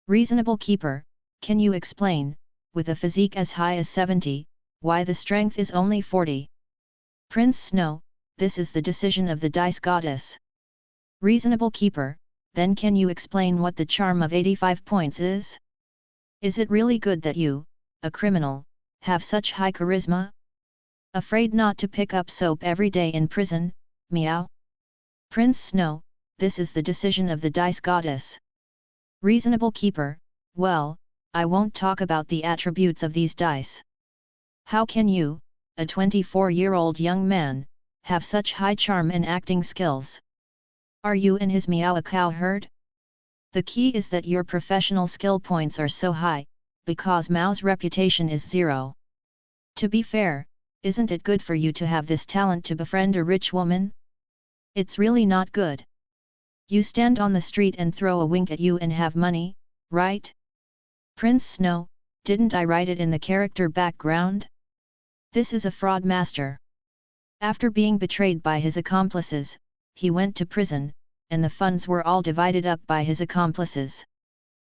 Reasonable keeper, can you explain, with a physique as high as 70, why the strength is only 40? Prince Snow, this is the decision of the dice goddess. Reasonable keeper, then can you explain what the charm of 85 points is? Is it really good that you, a criminal, have such high charisma? Afraid not to pick up soap every day in prison, meow? Prince Snow, this is the decision of the dice goddess. Reasonable keeper, well, I won't talk about the attributes of these dice. How can you, a 24-year-old young man, have such high charm and acting skills? Are you in his meow a cow herd? The key is that your professional skill points are so high, because Mao's reputation is 0. To be fair, isn't it good for you to have this talent to befriend a rich woman? It's really not good. You stand on the street and throw a wink at you and have money, right? Prince Snow, didn't I write it in the character background? This is a fraud master. After being betrayed by his accomplices, he went to prison, and the funds were all divided up by his accomplices.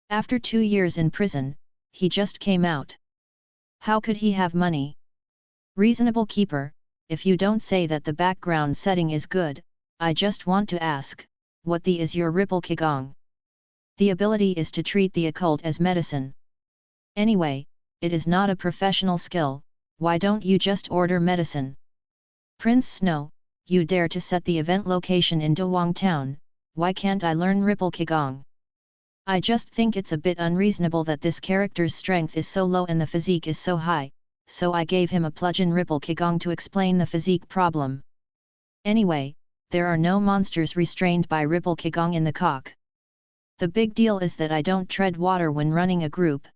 After 2 years in prison, he just came out. How could he have money? Reasonable keeper, if you don't say that the background setting is good, I just want to ask, what the is your Ripple Qigong? The ability is to treat the occult as medicine. Anyway, it is not a professional skill, why don't you just order medicine? Prince Snow, you dare to set the event location in Dawang Town, why can't I learn Ripple Qigong? I just think it's a bit unreasonable that this character's strength is so low and the physique is so high, so I gave him a plug-in Ripple Qigong to explain the physique problem. Anyway, there are no monsters restrained by Ripple Qigong in the cock. The big deal is that I don't tread water when running a group.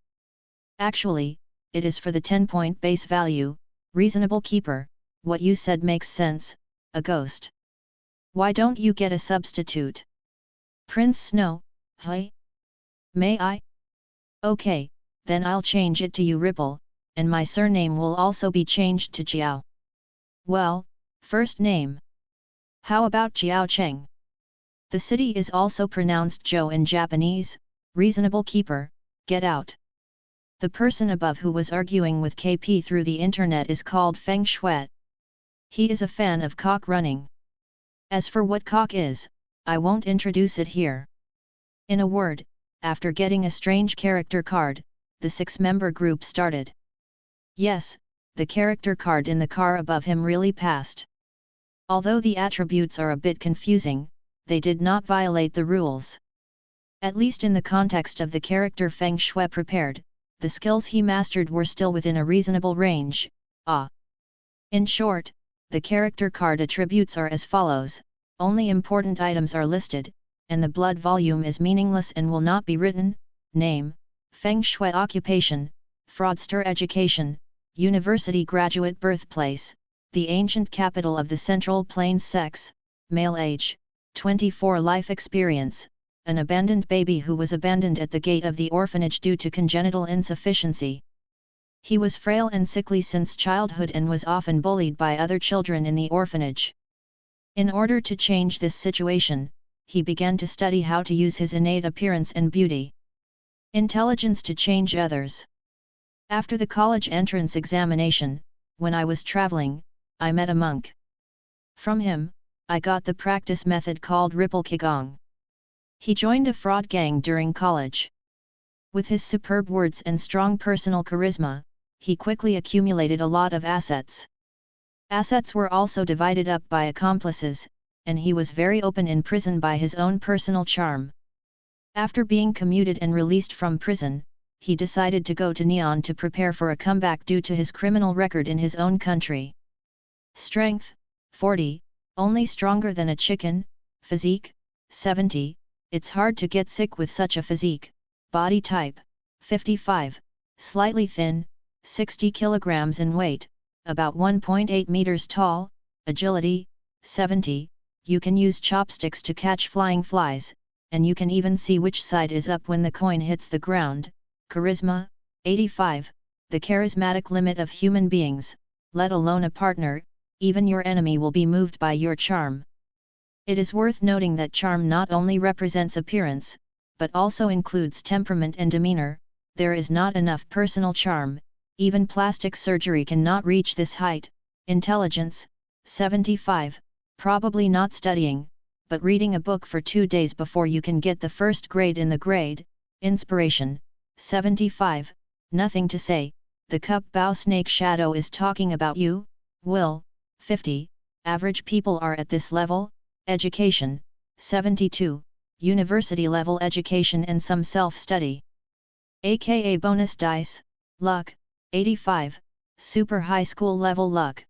Actually, it is for the 10-point base value. Reasonable keeper, what you said makes sense, a ghost. Why don't you get a substitute? Prince Snow, hey? May I? Okay, then I'll change it to you Ripple, and my surname will also be changed to Jiao. Well, first name. How about Jiao Cheng? The city is also pronounced Zhou in Japanese. Reasonable keeper, get out. The person above who was arguing with KP through the internet is called Feng Shui. He is a fan of cock running. As for what cock is, I won't introduce it here. In a word, after getting a strange character card, the 6-member group started. Yes, the character card in the car above him really passed. Although the attributes are a bit confusing, they did not violate the rules. At least in the context of the character Feng Shui prepared, the skills he mastered were still within a reasonable range. In short, the character card attributes are as follows: only important items are listed, and the blood volume is meaningless and will not be written. Name, Feng Shui occupation, Fraudster education, university graduate birthplace, the ancient capital of the Central Plains sex, male age, 24 life experience, an abandoned baby who was abandoned at the gate of the orphanage due to congenital insufficiency. He was frail and sickly since childhood and was often bullied by other children in the orphanage. In order to change this situation, he began to study how to use his innate appearance and beauty. Intelligence to change others. After the college entrance examination, when I was traveling, I met a monk. From him, I got the practice method called Ripple Qigong. He joined a fraud gang during college. With his superb words and strong personal charisma, he quickly accumulated a lot of assets. Assets were also divided up by accomplices, and he was very open in prison by his own personal charm. After being commuted and released from prison, he decided to go to Neon to prepare for a comeback due to his criminal record in his own country. Strength, 40, only stronger than a chicken. Physique, 70, it's hard to get sick with such a physique. Body type, 55, slightly thin, 60 kilograms in weight, about 1.8 meters tall. Agility, 70, you can use chopsticks to catch flying flies, and you can even see which side is up when the coin hits the ground. Charisma, 85, the charismatic limit of human beings, let alone a partner. Even your enemy will be moved by your charm. It is worth noting that charm not only represents appearance, but also includes temperament and demeanor. There is not enough personal charm, even plastic surgery cannot reach this height. Intelligence, 75, probably not studying, but reading a book for 2 days before you can get the first grade in the grade. Inspiration, 75, nothing to say, the cup bow snake shadow is talking about you. Will, 50, average people are at this level. Education, 72, university level education and some self-study. AKA bonus dice, luck, 85, super high school level luck,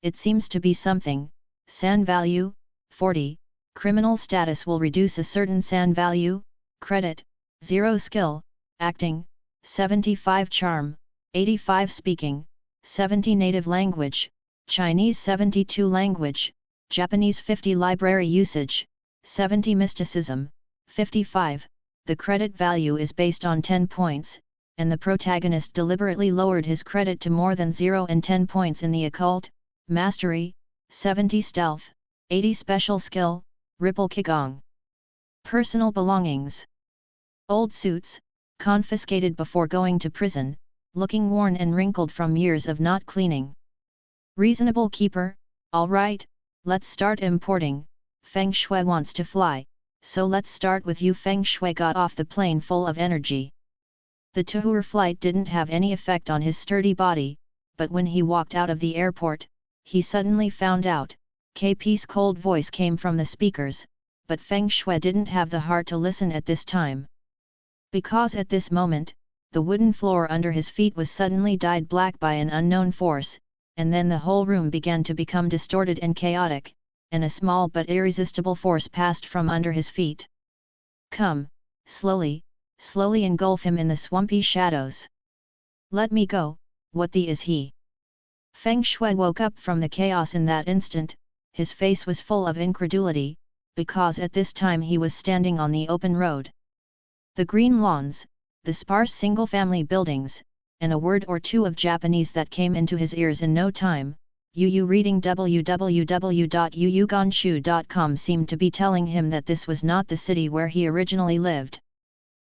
it seems to be something. SAN value, 40, criminal status will reduce a certain SAN value. Credit, 0 skill, acting, 75 charm, 85 speaking, 70 native language, Chinese 72 language, Japanese 50 library usage, 70 mysticism, 55, the credit value is based on 10 points, and the protagonist deliberately lowered his credit to more than 0 and 10 points in the occult. Mastery, 70 stealth, 80 special skill, ripple qigong. Personal belongings. Old suits, confiscated before going to prison, looking worn and wrinkled from years of not cleaning. Reasonable keeper, alright, let's start importing. Feng Shui wants to fly, so let's start with you. Feng Shui got off the plane full of energy. The tour flight didn't have any effect on his sturdy body, but when he walked out of the airport, he suddenly found out. KP's cold voice came from the speakers, but Feng Shui didn't have the heart to listen at this time. Because at this moment, the wooden floor under his feet was suddenly dyed black by an unknown force, and then the whole room began to become distorted and chaotic, and a small but irresistible force passed from under his feet. Come, slowly, slowly engulf him in the swampy shadows. Let me go, what the is he? Feng Shui woke up from the chaos in that instant. His face was full of incredulity, because at this time he was standing on the open road. The green lawns, the sparse single-family buildings, and a word or two of Japanese that came into his ears in no time. Reading www.yuyuganshu.com seemed to be telling him that this was not the city where he originally lived.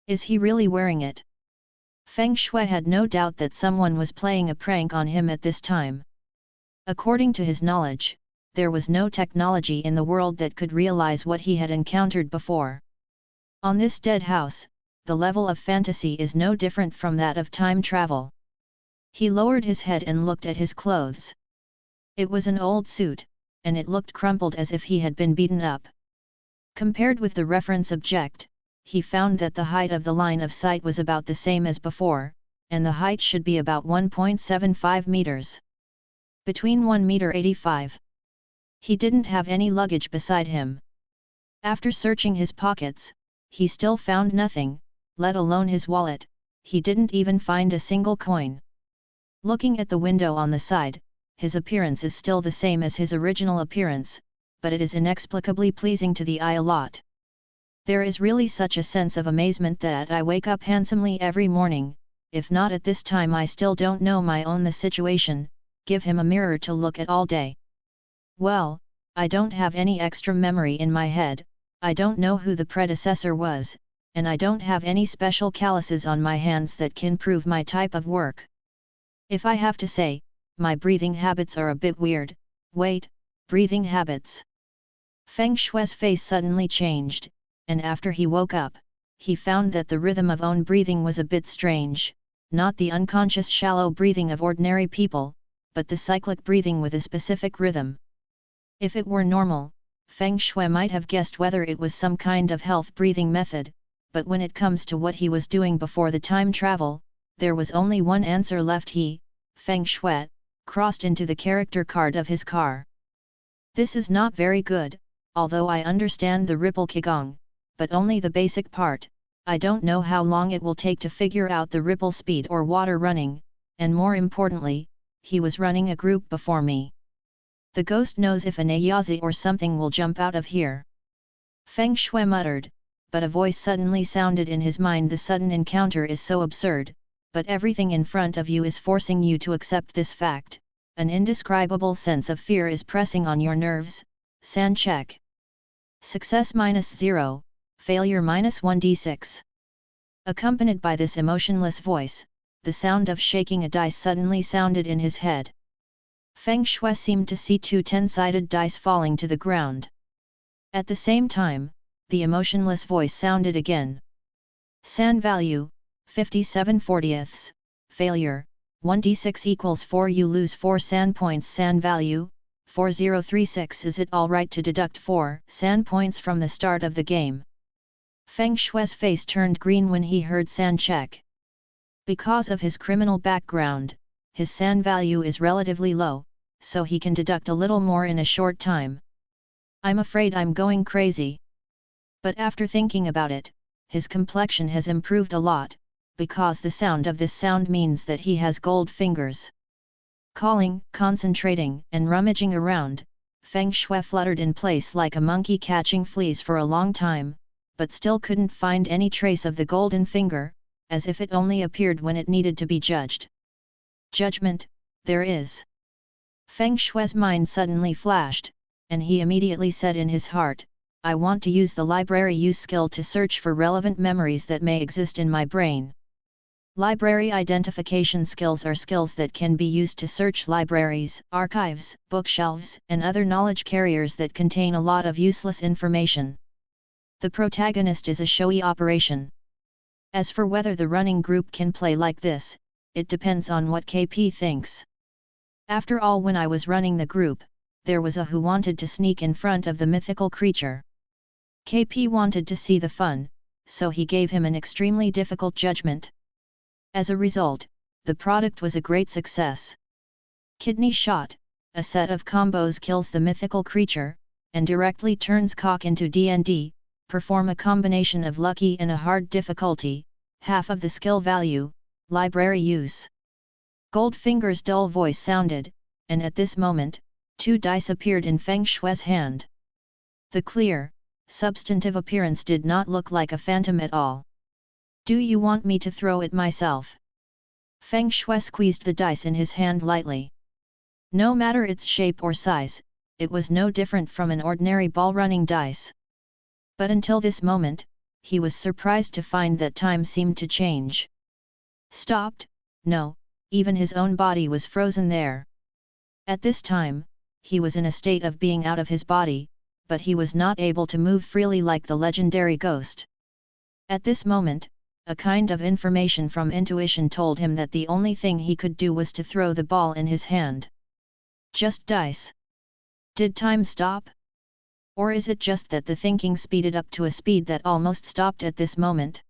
Is he really wearing it? Feng Shui had no doubt that someone was playing a prank on him at this time. According to his knowledge, there was no technology in the world that could realize what he had encountered before. On this dead house, the level of fantasy is no different from that of time travel. He lowered his head and looked at his clothes. It was an old suit, and it looked crumpled as if he had been beaten up. Compared with the reference object, he found that the height of the line of sight was about the same as before, and the height should be about 1.75 meters. Between 1.85 meters. He didn't have any luggage beside him. After searching his pockets, he still found nothing, let alone his wallet. He didn't even find a single coin. Looking at the window on the side, his appearance is still the same as his original appearance, but it is inexplicably pleasing to the eye a lot. There is really such a sense of amazement that I wake up handsomely every morning. If not at this time, I still don't know my own the situation. Give him a mirror to look at all day. Well, I don't have any extra memory in my head, I don't know who the predecessor was, and I don't have any special calluses on my hands that can prove my type of work. If I have to say, my breathing habits are a bit weird. Wait, breathing habits. Feng Shui's face suddenly changed, and after he woke up, he found that the rhythm of own breathing was a bit strange, not the unconscious shallow breathing of ordinary people, but the cyclic breathing with a specific rhythm. If it were normal, Feng Shui might have guessed whether it was some kind of health breathing method, but when it comes to what he was doing before the time travel, there was only one answer left. He, Feng Shui, crossed into the character card of his car. This is not very good, although I understand the ripple qigong, but only the basic part. I don't know how long it will take to figure out the ripple speed or water running, and more importantly, he was running a group before me. The ghost knows if an ayazi or something will jump out of here. Feng Shui muttered, but a voice suddenly sounded in his mind. The sudden encounter is so absurd, but everything in front of you is forcing you to accept this fact. An indescribable sense of fear is pressing on your nerves. San check. Success -0, failure -1d6. Accompanied by this emotionless voice, the sound of shaking a dice suddenly sounded in his head. Feng Shui seemed to see two 10-sided dice falling to the ground. At the same time, the emotionless voice sounded again. San value, 57/40, failure, 1d6 equals 4, you lose 4 san points. San value, 4036. Is it alright to deduct 4 san points from the start of the game? Feng Shui's face turned green when he heard san check. Because of his criminal background, his san value is relatively low, so he can deduct a little more in a short time. I'm afraid I'm going crazy. But after thinking about it, his complexion has improved a lot, because the sound of this sound means that he has gold fingers. Calling, concentrating, and rummaging around, Feng Shui fluttered in place like a monkey catching fleas for a long time, but still couldn't find any trace of the golden finger, as if it only appeared when it needed to be judged. Judgment, there is. Feng Shui's mind suddenly flashed, and he immediately said in his heart, I want to use the library use skill to search for relevant memories that may exist in my brain. Library identification skills are skills that can be used to search libraries, archives, bookshelves, and other knowledge carriers that contain a lot of useless information. The protagonist is a showy operation. As for whether the running group can play like this, it depends on what KP thinks. After all, when I was running the group, there was a who wanted to sneak in front of the mythical creature. KP wanted to see the fun, so he gave him an extremely difficult judgment. As a result, the product was a great success. Kidney shot, a set of combos kills the mythical creature, and directly turns cock into D&D, perform a combination of lucky and a hard difficulty, half of the skill value, library use. Goldfinger's dull voice sounded, and at this moment, 2 dice appeared in Feng Shui's hand. The clear, substantive appearance did not look like a phantom at all. Do you want me to throw it myself? Feng Shui squeezed the dice in his hand lightly. No matter its shape or size, it was no different from an ordinary ball-running dice. But until this moment, he was surprised to find that time seemed to change. Stopped? No, even his own body was frozen there. At this time, he was in a state of being out of his body, but he was not able to move freely like the legendary ghost. At this moment, a kind of information from intuition told him that the only thing he could do was to throw the ball in his hand. Just dice. Did time stop? Or is it just that the thinking speeded up to a speed that almost stopped at this moment?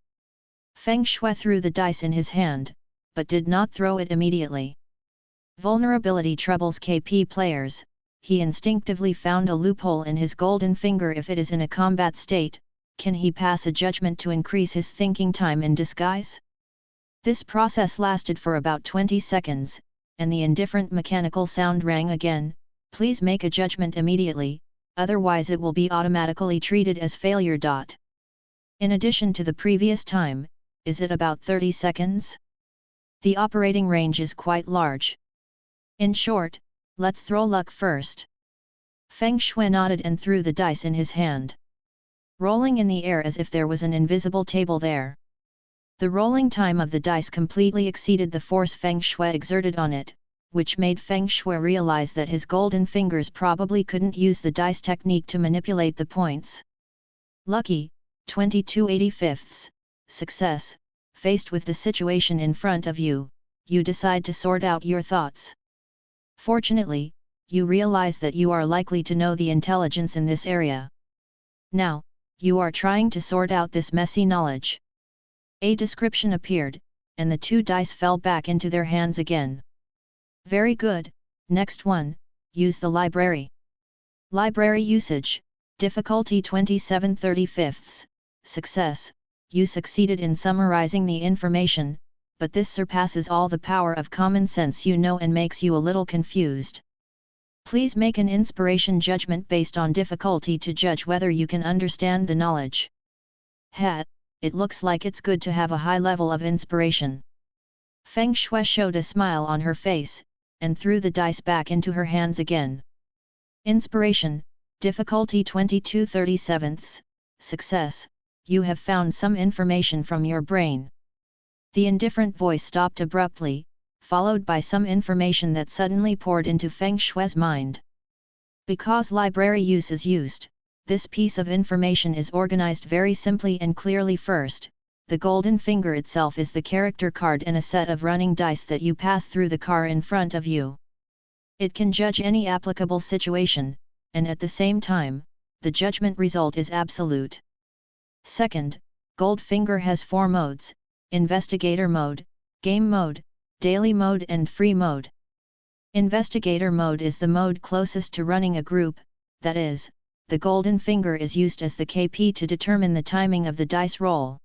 Feng Shui threw the dice in his hand, but did not throw it immediately. Vulnerability troubles KP players. He instinctively found a loophole in his golden finger. If it is in a combat state, can he pass a judgment to increase his thinking time in disguise? This process lasted for about 20 seconds, and the indifferent mechanical sound rang again, please make a judgment immediately, otherwise it will be automatically treated as failure. In addition to the previous time, is it about 30 seconds? The operating range is quite large. In short, let's throw luck first. Feng Shui nodded and threw the dice in his hand, rolling in the air as if there was an invisible table there. The rolling time of the dice completely exceeded the force Feng Shui exerted on it, which made Feng Shui realize that his golden fingers probably couldn't use the dice technique to manipulate the points. Lucky, 22/85, success. Faced with the situation in front of you, you decide to sort out your thoughts. Fortunately, you realize that you are likely to know the intelligence in this area. Now, you are trying to sort out this messy knowledge. A description appeared, and the 2 dice fell back into their hands again. Very good, next one, use the library. Library usage, difficulty 27/35, success, you succeeded in summarizing the information, but this surpasses all the power of common sense you know and makes you a little confused. Please make an inspiration judgment based on difficulty to judge whether you can understand the knowledge. It looks like it's good to have a high level of inspiration. Feng Shui showed a smile on her face, and threw the dice back into her hands again. Inspiration, difficulty 22/37, success, you have found some information from your brain. The indifferent voice stopped abruptly, followed by some information that suddenly poured into Feng Shui's mind. Because library use is used, this piece of information is organized very simply and clearly. First, the golden finger itself is the character card and a set of running dice that you pass through the car in front of you. It can judge any applicable situation, and at the same time, the judgment result is absolute. Second, gold finger has 4 modes: investigator mode, game mode, daily mode and free mode. Investigator mode is the mode closest to running a group, that is, the golden finger is used as the KP to determine the timing of the dice roll.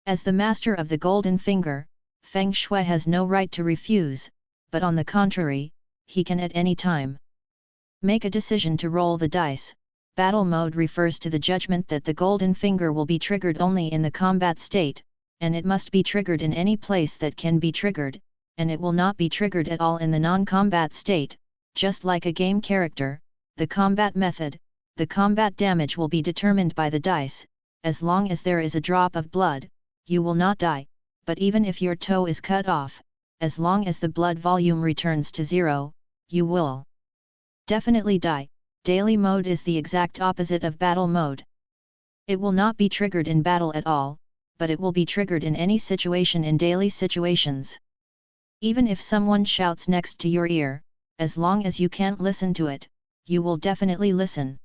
As the master of the golden finger, Feng Shui has no right to refuse, but on the contrary, he can at any time make a decision to roll the dice. Battle mode refers to the judgment that the golden finger will be triggered only in the combat state, and it must be triggered in any place that can be triggered, and it will not be triggered at all in the non-combat state. Just like a game character, the combat method, the combat damage will be determined by the dice. As long as there is a drop of blood, you will not die, but even if your toe is cut off, as long as the blood volume returns to 0, you will definitely die. Daily mode is the exact opposite of battle mode. It will not be triggered in battle at all, but it will be triggered in any situation in daily situations. Even if someone shouts next to your ear, as long as you can't listen to it, you will definitely listen.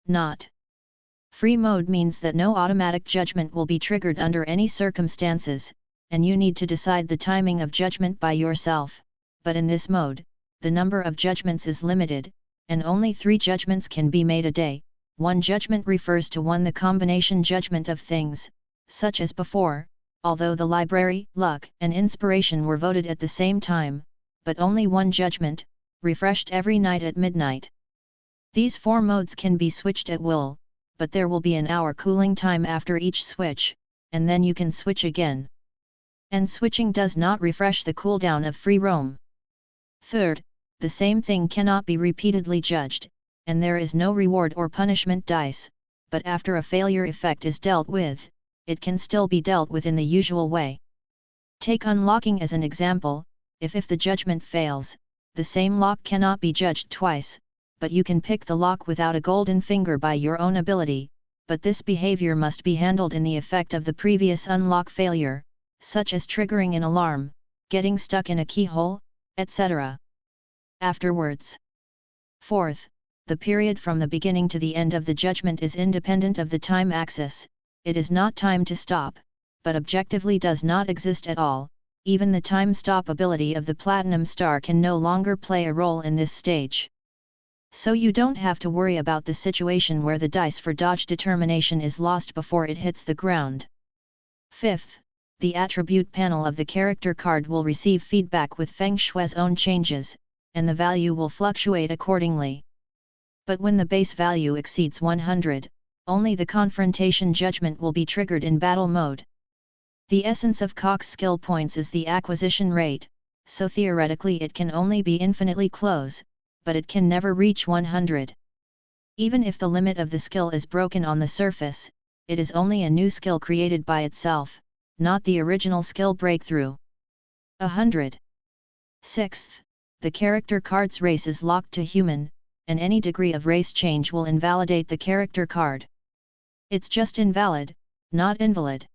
Not. Free mode means that no automatic judgment will be triggered under any circumstances, and you need to decide the timing of judgment by yourself, but in this mode, the number of judgments is limited, and only 3 judgments can be made a day. One judgment refers to the combination judgment of things, such as before, although the library, luck and inspiration were voted at the same time, but only one judgment, refreshed every night at midnight. These 4 modes can be switched at will, but there will be an hour cooling time after each switch, and then you can switch again. And switching does not refresh the cooldown of free roam. Third, the same thing cannot be repeatedly judged, and there is no reward or punishment dice, but after a failure effect is dealt with, it can still be dealt with in the usual way. Take unlocking as an example. If the judgment fails, the same lock cannot be judged twice, but you can pick the lock without a golden finger by your own ability, but this behavior must be handled in the effect of the previous unlock failure, such as triggering an alarm, getting stuck in a keyhole, etc. afterwards. Fourth, the period from the beginning to the end of the judgment is independent of the time axis. It is not time to stop, but objectively does not exist at all. Even the time stop ability of the Platinum Star can no longer play a role in this stage. So you don't have to worry about the situation where the dice for dodge determination is lost before it hits the ground. Fifth, the attribute panel of the character card will receive feedback with Feng Shui's own changes, and the value will fluctuate accordingly. But when the base value exceeds 100, only the confrontation judgment will be triggered in battle mode. The essence of Cock's skill points is the acquisition rate, so theoretically it can only be infinitely close, but it can never reach 100. Even if the limit of the skill is broken on the surface, it is only a new skill created by itself, not the original skill breakthrough. 100. Sixth, the character card's race is locked to human, and any degree of race change will invalidate the character card. It's just invalid, not invalid.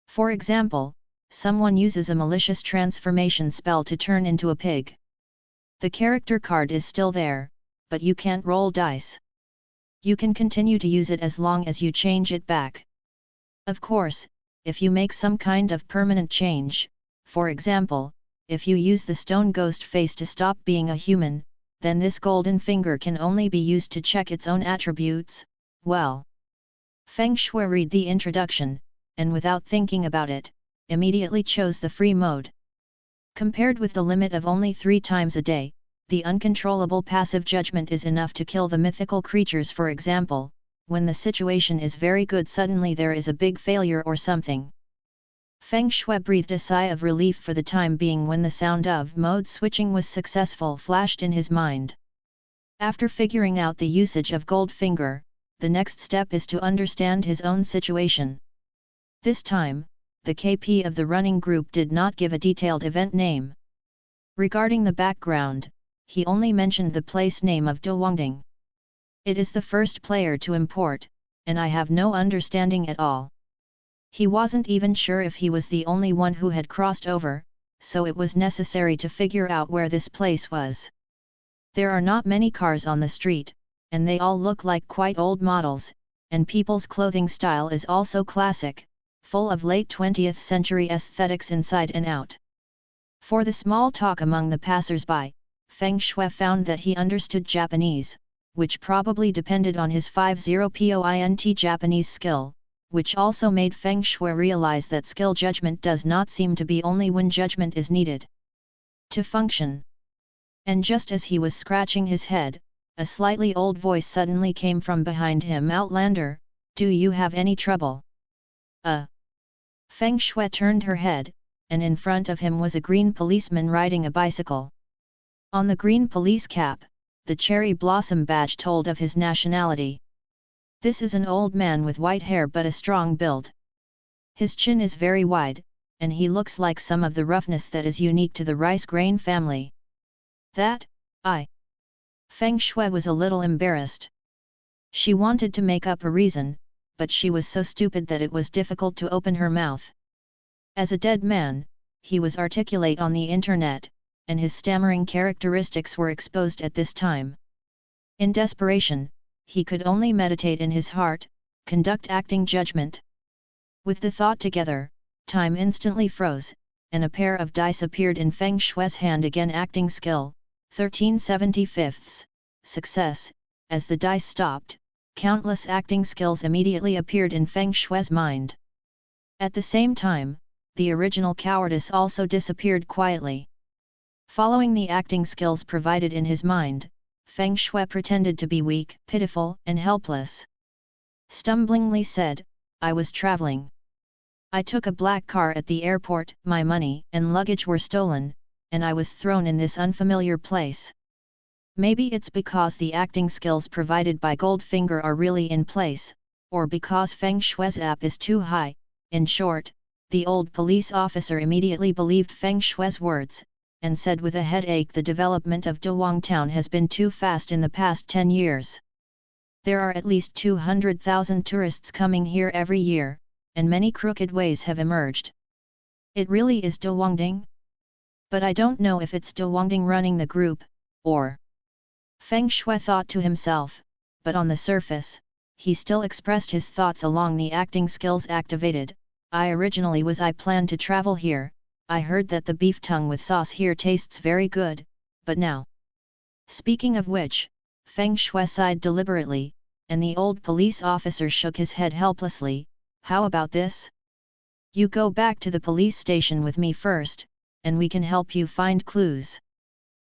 For example, someone uses a malicious transformation spell to turn into a pig. The character card is still there, but you can't roll dice. You can continue to use it as long as you change it back. Of course, if you make some kind of permanent change, for example, if you use the stone ghost face to stop being a human, then this golden finger can only be used to check its own attributes. Well, Feng Shui read the introduction, and without thinking about it, immediately chose the free mode. Compared with the limit of only 3 times a day, the uncontrollable passive judgment is enough to kill the mythical creatures. For example, when the situation is very good, suddenly there is a big failure or something. Feng Shui breathed a sigh of relief for the time being when the sound of mode switching was successful flashed in his mind. After figuring out the usage of Gold Finger, the next step is to understand his own situation. This time, the KP of the running group did not give a detailed event name. Regarding the background, he only mentioned the place name of Dewangding. It is the first player to import, and I have no understanding at all. He wasn't even sure if he was the only one who had crossed over, so it was necessary to figure out where this place was. There are not many cars on the street, and they all look like quite old models, and people's clothing style is also classic, full of late 20th century aesthetics inside and out. For the small talk among the passers-by, Feng Shui found that he understood Japanese, which probably depended on his 50% Japanese skill, which also made Feng Shui realize that skill judgment does not seem to be only when judgment is needed to function. And just as he was scratching his head, a slightly old voice suddenly came from behind him. Outlander, do you have any trouble? Feng Shui turned her head, and in front of him was a green policeman riding a bicycle. On the green police cap, the cherry blossom badge told of his nationality. This is an old man with white hair but a strong build. His chin is very wide, and he looks like some of the roughness that is unique to the rice grain family. Feng Shui was a little embarrassed. She wanted to make up a reason, but she was so stupid that it was difficult to open her mouth. As a dead man, he was articulate on the internet, and his stammering characteristics were exposed at this time. In desperation, he could only meditate in his heart, conduct acting judgment. With the thought together, time instantly froze, and a pair of dice appeared in Feng Shui's hand. Again, acting skill, 13/75, success. As the dice stopped, countless acting skills immediately appeared in Feng Shui's mind. At the same time, the original cowardice also disappeared quietly. Following the acting skills provided in his mind, Feng Shui pretended to be weak, pitiful, and helpless. Stumblingly said, I was traveling. I took a black car at the airport, my money and luggage were stolen, and I was thrown in this unfamiliar place. Maybe it's because the acting skills provided by Goldfinger are really in place, or because Feng Shui's app is too high. In short, the old police officer immediately believed Feng Shui's words, and said with a headache, the development of Dewang Town has been too fast in the past 10 years. There are at least 200,000 tourists coming here every year, and many crooked ways have emerged. It really is Dewangding? But I don't know if it's Dewangding running the group, or... Feng Shui thought to himself, but on the surface, he still expressed his thoughts along the acting skills activated. I planned to travel here. I heard that the beef tongue with sauce here tastes very good, but now... Speaking of which, Feng Shui sighed deliberately, and the old police officer shook his head helplessly. How about this? You go back to the police station with me first, and we can help you find clues.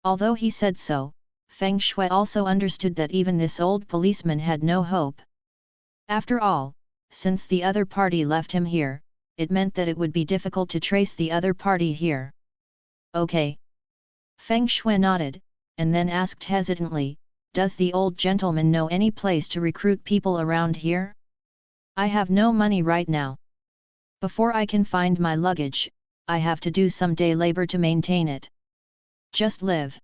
Although he said so, Feng Shui also understood that even this old policeman had no hope. After all, since the other party left him here, it meant that it would be difficult to trace the other party here. Okay. Feng Shui nodded, and then asked hesitantly, does the old gentleman know any place to recruit people around here? I have no money right now. Before I can find my luggage, I have to do some day labor to maintain it. Just live.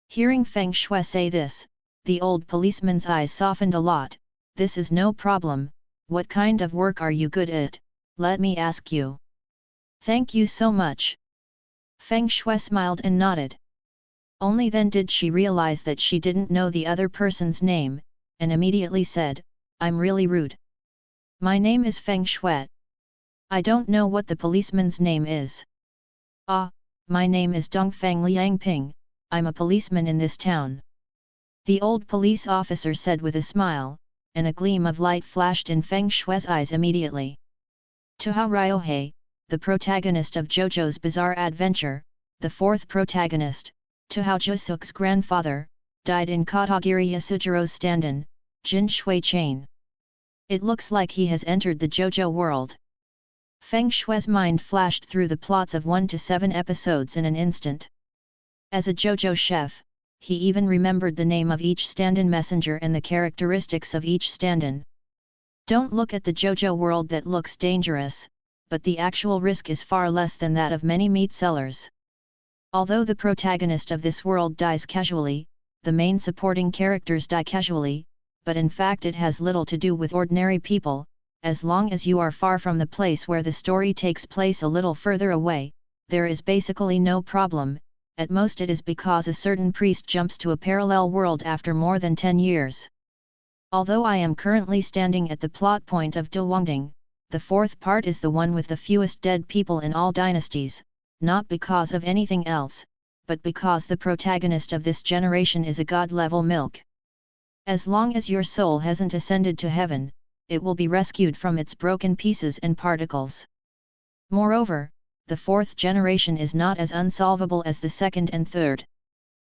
Hearing Feng Shui say this, the old policeman's eyes softened a lot. This is no problem. What kind of work are you good at? Let me ask you. Thank you so much. Feng Shui smiled and nodded. Only then did she realize that she didn't know the other person's name, and immediately said, I'm really rude. My name is Feng Shui. I don't know what the policeman's name is. My name is Dongfang Liangping, I'm a policeman in this town. The old police officer said with a smile, and a gleam of light flashed in Feng Shui's eyes immediately. Tuhao Ryohei, the protagonist of JoJo's Bizarre Adventure, the fourth protagonist, Tuhao Jusuk's grandfather, died in Katagiri Yasujiro's stand-in, Jin Shui Chain. It looks like he has entered the JoJo world. Feng Shui's mind flashed through the plots of 1 to 7 episodes in an instant. As a JoJo chef, he even remembered the name of each stand-in messenger and the characteristics of each stand-in. Don't look at the JoJo world that looks dangerous, but the actual risk is far less than that of many meat sellers. Although the protagonist of this world dies casually, the main supporting characters die casually, but in fact it has little to do with ordinary people. As long as you are far from the place where the story takes place a little further away, there is basically no problem. At most it is because a certain priest jumps to a parallel world after more than 10 years. Although I am currently standing at the plot point of Dewangding, the fourth part is the one with the fewest dead people in all dynasties, not because of anything else, but because the protagonist of this generation is a god-level milk. As long as your soul hasn't ascended to heaven, it will be rescued from its broken pieces and particles. Moreover, the fourth generation is not as unsolvable as the second and third.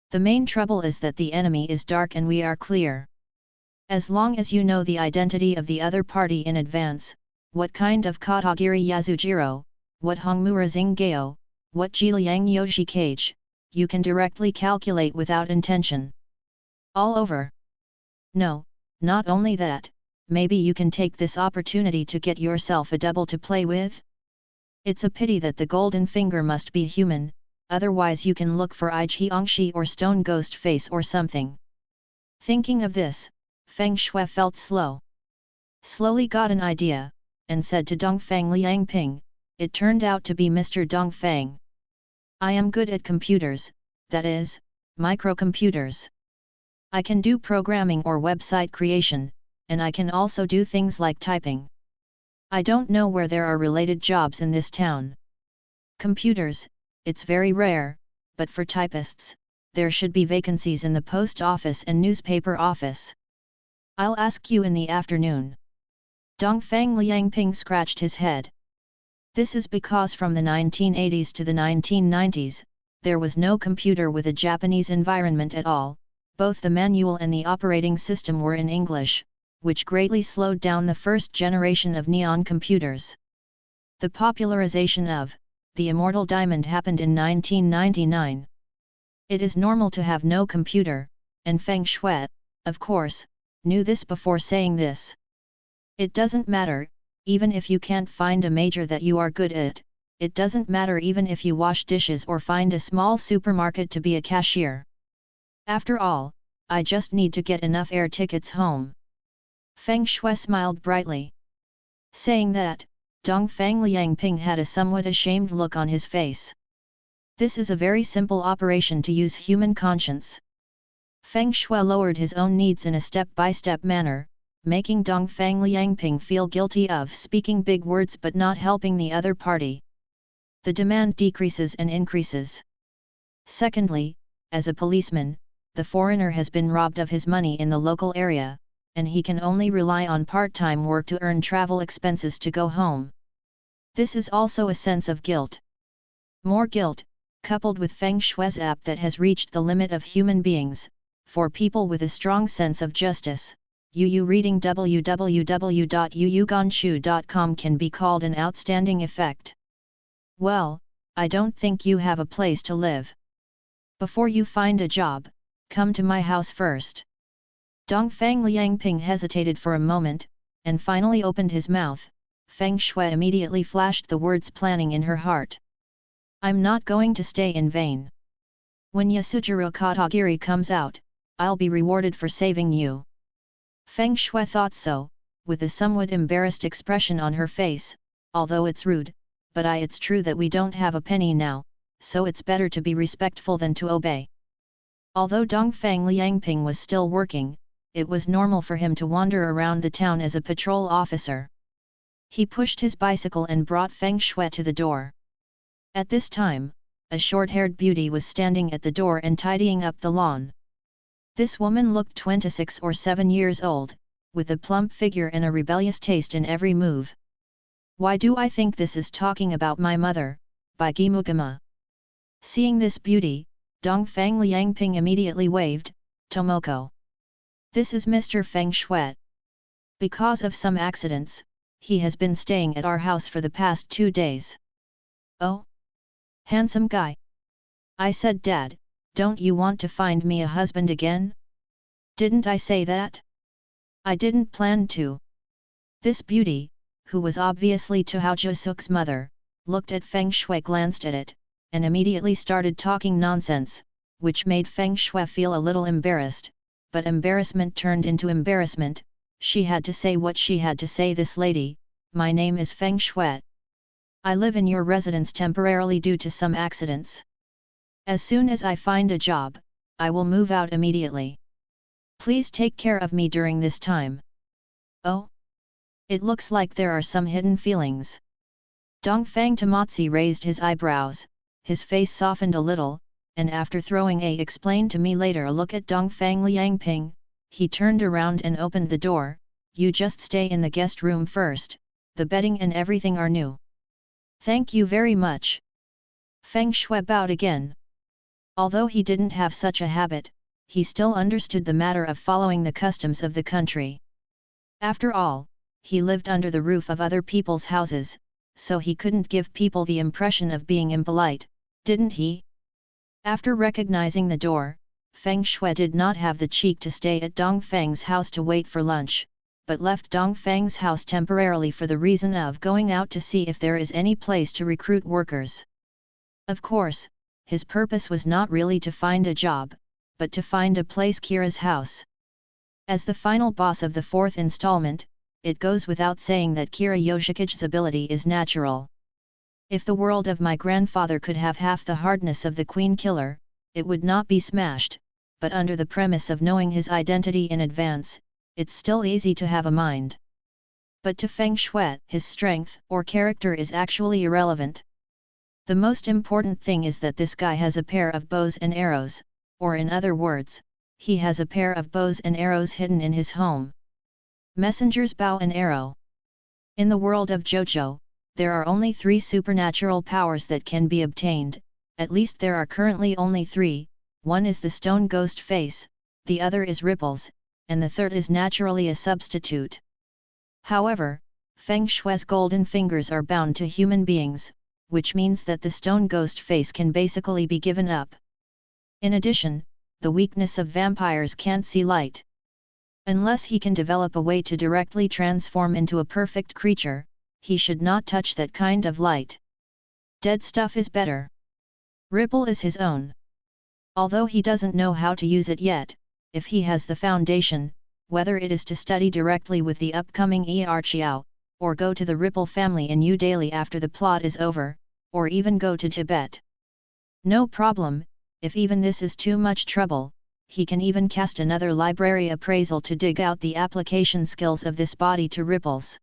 The main trouble is that the enemy is dark and we are clear. As long as you know the identity of the other party in advance, what kind of Katagiri Yasujiro, what Hongmura Zingeo, what Jiliang Yoshi Cage, you can directly calculate without intention. All over. No, not only that, maybe you can take this opportunity to get yourself a double to play with? It's a pity that the golden finger must be human, otherwise you can look for Ichiongshi or Stone Ghost Face or something. Thinking of this, Feng Shui felt slowly got an idea, and said to Dongfang Liangping, it turned out to be Mr. Dongfang. I am good at computers, that is, microcomputers. I can do programming or website creation, and I can also do things like typing. I don't know where there are related jobs in this town. Computers, it's very rare, but for typists, there should be vacancies in the post office and newspaper office. I'll ask you in the afternoon. Dongfang Liangping scratched his head. This is because from the 1980s to the 1990s, there was no computer with a Japanese environment at all. Both the manual and the operating system were in English, which greatly slowed down the first generation of neon computers. The popularization of the Immortal Diamond happened in 1999. It is normal to have no computer, and Feng Shui, of course, knew this before saying this. It doesn't matter, even if you can't find a major that you are good at, it doesn't matter even if you wash dishes or find a small supermarket to be a cashier. After all, I just need to get enough air tickets home. Feng Shui smiled brightly. Saying that, Dongfang Liangping had a somewhat ashamed look on his face. This is a very simple operation to use human conscience. Feng Shui lowered his own needs in a step-by-step manner, making Dongfang Liangping feel guilty of speaking big words but not helping the other party. The demand decreases and increases. Secondly, as a policeman, the foreigner has been robbed of his money in the local area, and he can only rely on part-time work to earn travel expenses to go home. This is also a sense of guilt. More guilt, coupled with Feng Shui's app that has reached the limit of human beings, for people with a strong sense of justice. Reading www.yuyuganshu.com can be called an outstanding effect. Well, I don't think you have a place to live. Before you find a job, come to my house first. Dongfang Liangping hesitated for a moment, and finally opened his mouth. Feng Shui immediately flashed the words planning in her heart. I'm not going to stay in vain. When Yasujiro Katagiri comes out, I'll be rewarded for saving you. Feng Shui thought so, with a somewhat embarrassed expression on her face, although it's rude, but it's true that we don't have a penny now, so it's better to be respectful than to obey. Although Dongfang Liangping was still working, it was normal for him to wander around the town as a patrol officer. He pushed his bicycle and brought Feng Shui to the door. At this time, a short-haired beauty was standing at the door and tidying up the lawn. This woman looked 26 or 7 years old, with a plump figure and a rebellious taste in every move. Why do I think this is talking about my mother, by Gimukama? Seeing this beauty, Dongfang Liangping immediately waved, Tomoko. This is Mr. Feng Shui. Because of some accidents, he has been staying at our house for the past 2 days. Oh? Handsome guy. I said Dad, Don't you want to find me a husband again? Didn't I say that? I didn't plan to. This beauty, who was obviously Tu Hao Jusuk's mother, looked at Feng Shui, glanced at it, and immediately started talking nonsense, which made Feng Shui feel a little embarrassed, but embarrassment turned into embarrassment. She had to say what she had to say. This lady, my name is Feng Shui. I live in your residence temporarily due to some accidents. As soon as I find a job, I will move out immediately. Please take care of me during this time. Oh? It looks like there are some hidden feelings. Dongfang Tamotzi raised his eyebrows, his face softened a little, and after throwing a "explain to me later" a look at Dongfang Liangping, he turned around and opened the door. You just stay in the guest room first, the bedding and everything are new. Thank you very much. Feng Shui bowed again. Although he didn't have such a habit, he still understood the matter of following the customs of the country. After all, he lived under the roof of other people's houses, so he couldn't give people the impression of being impolite, didn't he? After recognizing the door, Feng Shui did not have the cheek to stay at Dongfang's house to wait for lunch, but left Dongfang's house temporarily for the reason of going out to see if there is any place to recruit workers. Of course, his purpose was not really to find a job, but to find a place Kira's house. As the final boss of the fourth installment, it goes without saying that Kira Yoshikich's ability is natural. If the world of my grandfather could have half the hardness of the Queen Killer, it would not be smashed, but under the premise of knowing his identity in advance, it's still easy to have a mind. But to Feng Shui, his strength or character is actually irrelevant. The most important thing is that this guy has a pair of bows and arrows, or in other words, he has a pair of bows and arrows hidden in his home. Messenger's bow and arrow. In the world of JoJo, there are only 3 supernatural powers that can be obtained, at least there are currently only 3, one is the stone ghost face, the other is ripples, and the third is naturally a substitute. However, Feng Shui's golden fingers are bound to human beings, which means that the stone ghost face can basically be given up. In addition, the weakness of vampires can't see light. Unless he can develop a way to directly transform into a perfect creature, he should not touch that kind of light. Dead stuff is better. Ripple is his own. Although he doesn't know how to use it yet, if he has the foundation, whether it is to study directly with the upcoming Chiao, or go to the Ripple family in New Delhi after the plot is over, or even go to Tibet. No problem, if even this is too much trouble, he can even cast another library appraisal to dig out the application skills of this body to ripples.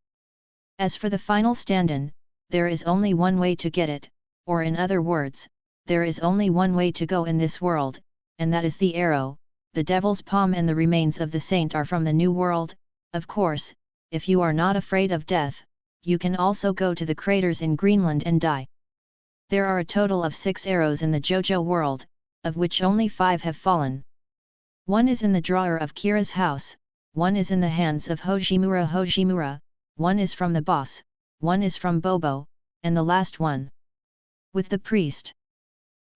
As for the final stand-in, there is only one way to get it, or in other words, there is only one way to go in this world, and that is the arrow. The devil's palm and the remains of the saint are from the new world. Of course, if you are not afraid of death, you can also go to the craters in Greenland and die. There are a total of 6 arrows in the JoJo world, of which only 5 have fallen. One is in the drawer of Kira's house, one is in the hands of Hojimura, one is from the boss, one is from Bobo, and the last one with the priest.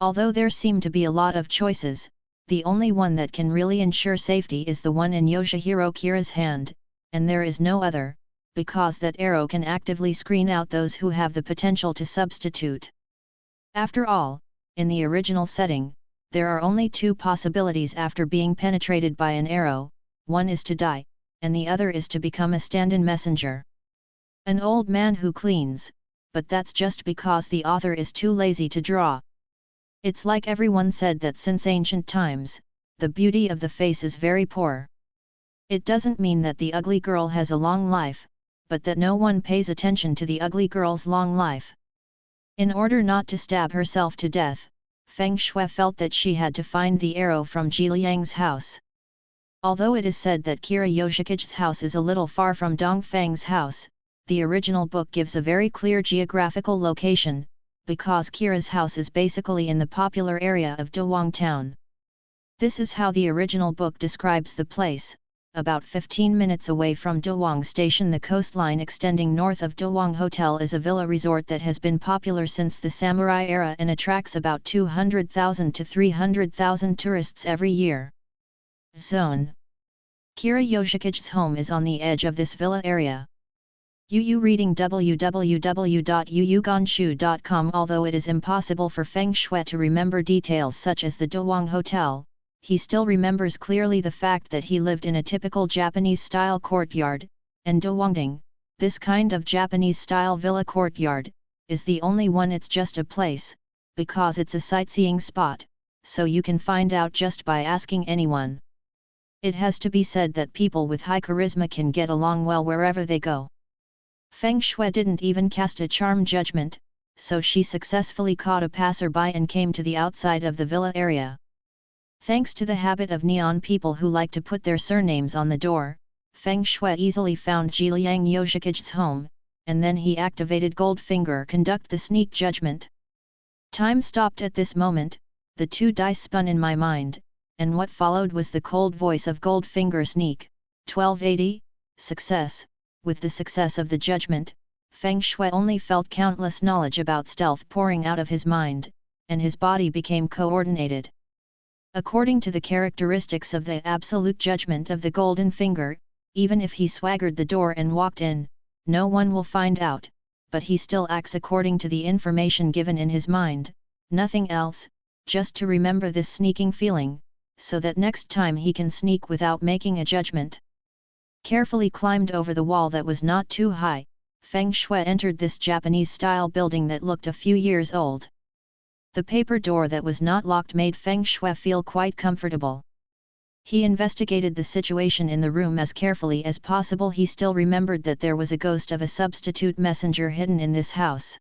Although there seem to be a lot of choices, the only one that can really ensure safety is the one in Yoshihiro Kira's hand, and there is no other, because that arrow can actively screen out those who have the potential to substitute. After all, in the original setting, there are only 2 possibilities after being penetrated by an arrow, one is to die, and the other is to become a stand-in messenger. An old man who cleans, but that's just because the author is too lazy to draw. It's like everyone said that since ancient times, the beauty of the face is very poor. It doesn't mean that the ugly girl has a long life, but that no one pays attention to the ugly girl's long life. In order not to stab herself to death, Feng Shui felt that she had to find the arrow from Ji Liang's house. Although it is said that Kira Yoshikich's house is a little far from Dongfang's house, the original book gives a very clear geographical location, because Kira's house is basically in the popular area of Dawang town. This is how the original book describes the place, about 15 minutes away from Dawang Station. The coastline extending north of Dawang Hotel is a villa resort that has been popular since the samurai era and attracts about 200,000 to 300,000 tourists every year. Zone. Kira Yoshikage's home is on the edge of this villa area. Yu reading www.yuyugonshu.com. Although it is impossible for Feng Shui to remember details such as the Dawang Hotel, he still remembers clearly the fact that he lived in a typical Japanese-style courtyard, and Dawangding, this kind of Japanese-style villa courtyard, is the only one. It's just a place, because it's a sightseeing spot, so you can find out just by asking anyone. It has to be said that people with high charisma can get along well wherever they go. Feng Shui didn't even cast a charm judgment, so she successfully caught a passerby and came to the outside of the villa area. Thanks to the habit of neon people who like to put their surnames on the door, Feng Shui easily found Jiliang Yoshikage's home, and then he activated Goldfinger conduct the sneak judgment. Time stopped at this moment, the two dice spun in my mind, and what followed was the cold voice of Goldfinger sneak, 1280, success. With the success of the judgment, Feng Shui only felt countless knowledge about stealth pouring out of his mind, and his body became coordinated. According to the characteristics of the absolute judgment of the golden finger, even if he swaggered the door and walked in, no one will find out, but he still acts according to the information given in his mind, nothing else, just to remember this sneaking feeling, so that next time he can sneak without making a judgment. Carefully climbed over the wall that was not too high, Feng Shui entered this Japanese-style building that looked a few years old. The paper door that was not locked made Feng Shui feel quite comfortable. He investigated the situation in the room as carefully as possible. He still remembered that there was a ghost of a substitute messenger hidden in this house.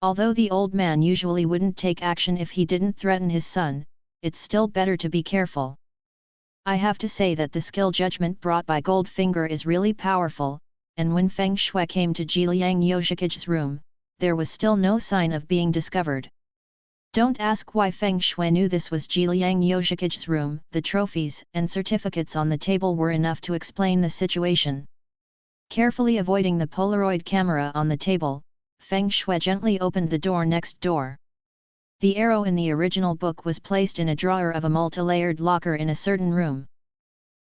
Although the old man usually wouldn't take action if he didn't threaten his son, it's still better to be careful. I have to say that the skill judgment brought by Goldfinger is really powerful, and when Feng Shui came to Jiliang Yoshikage's room, there was still no sign of being discovered. Don't ask why Feng Shui knew this was Jiliang Yoshikage's room. The trophies and certificates on the table were enough to explain the situation. Carefully avoiding the Polaroid camera on the table, Feng Shui gently opened the door next door. The arrow in the original book was placed in a drawer of a multi-layered locker in a certain room.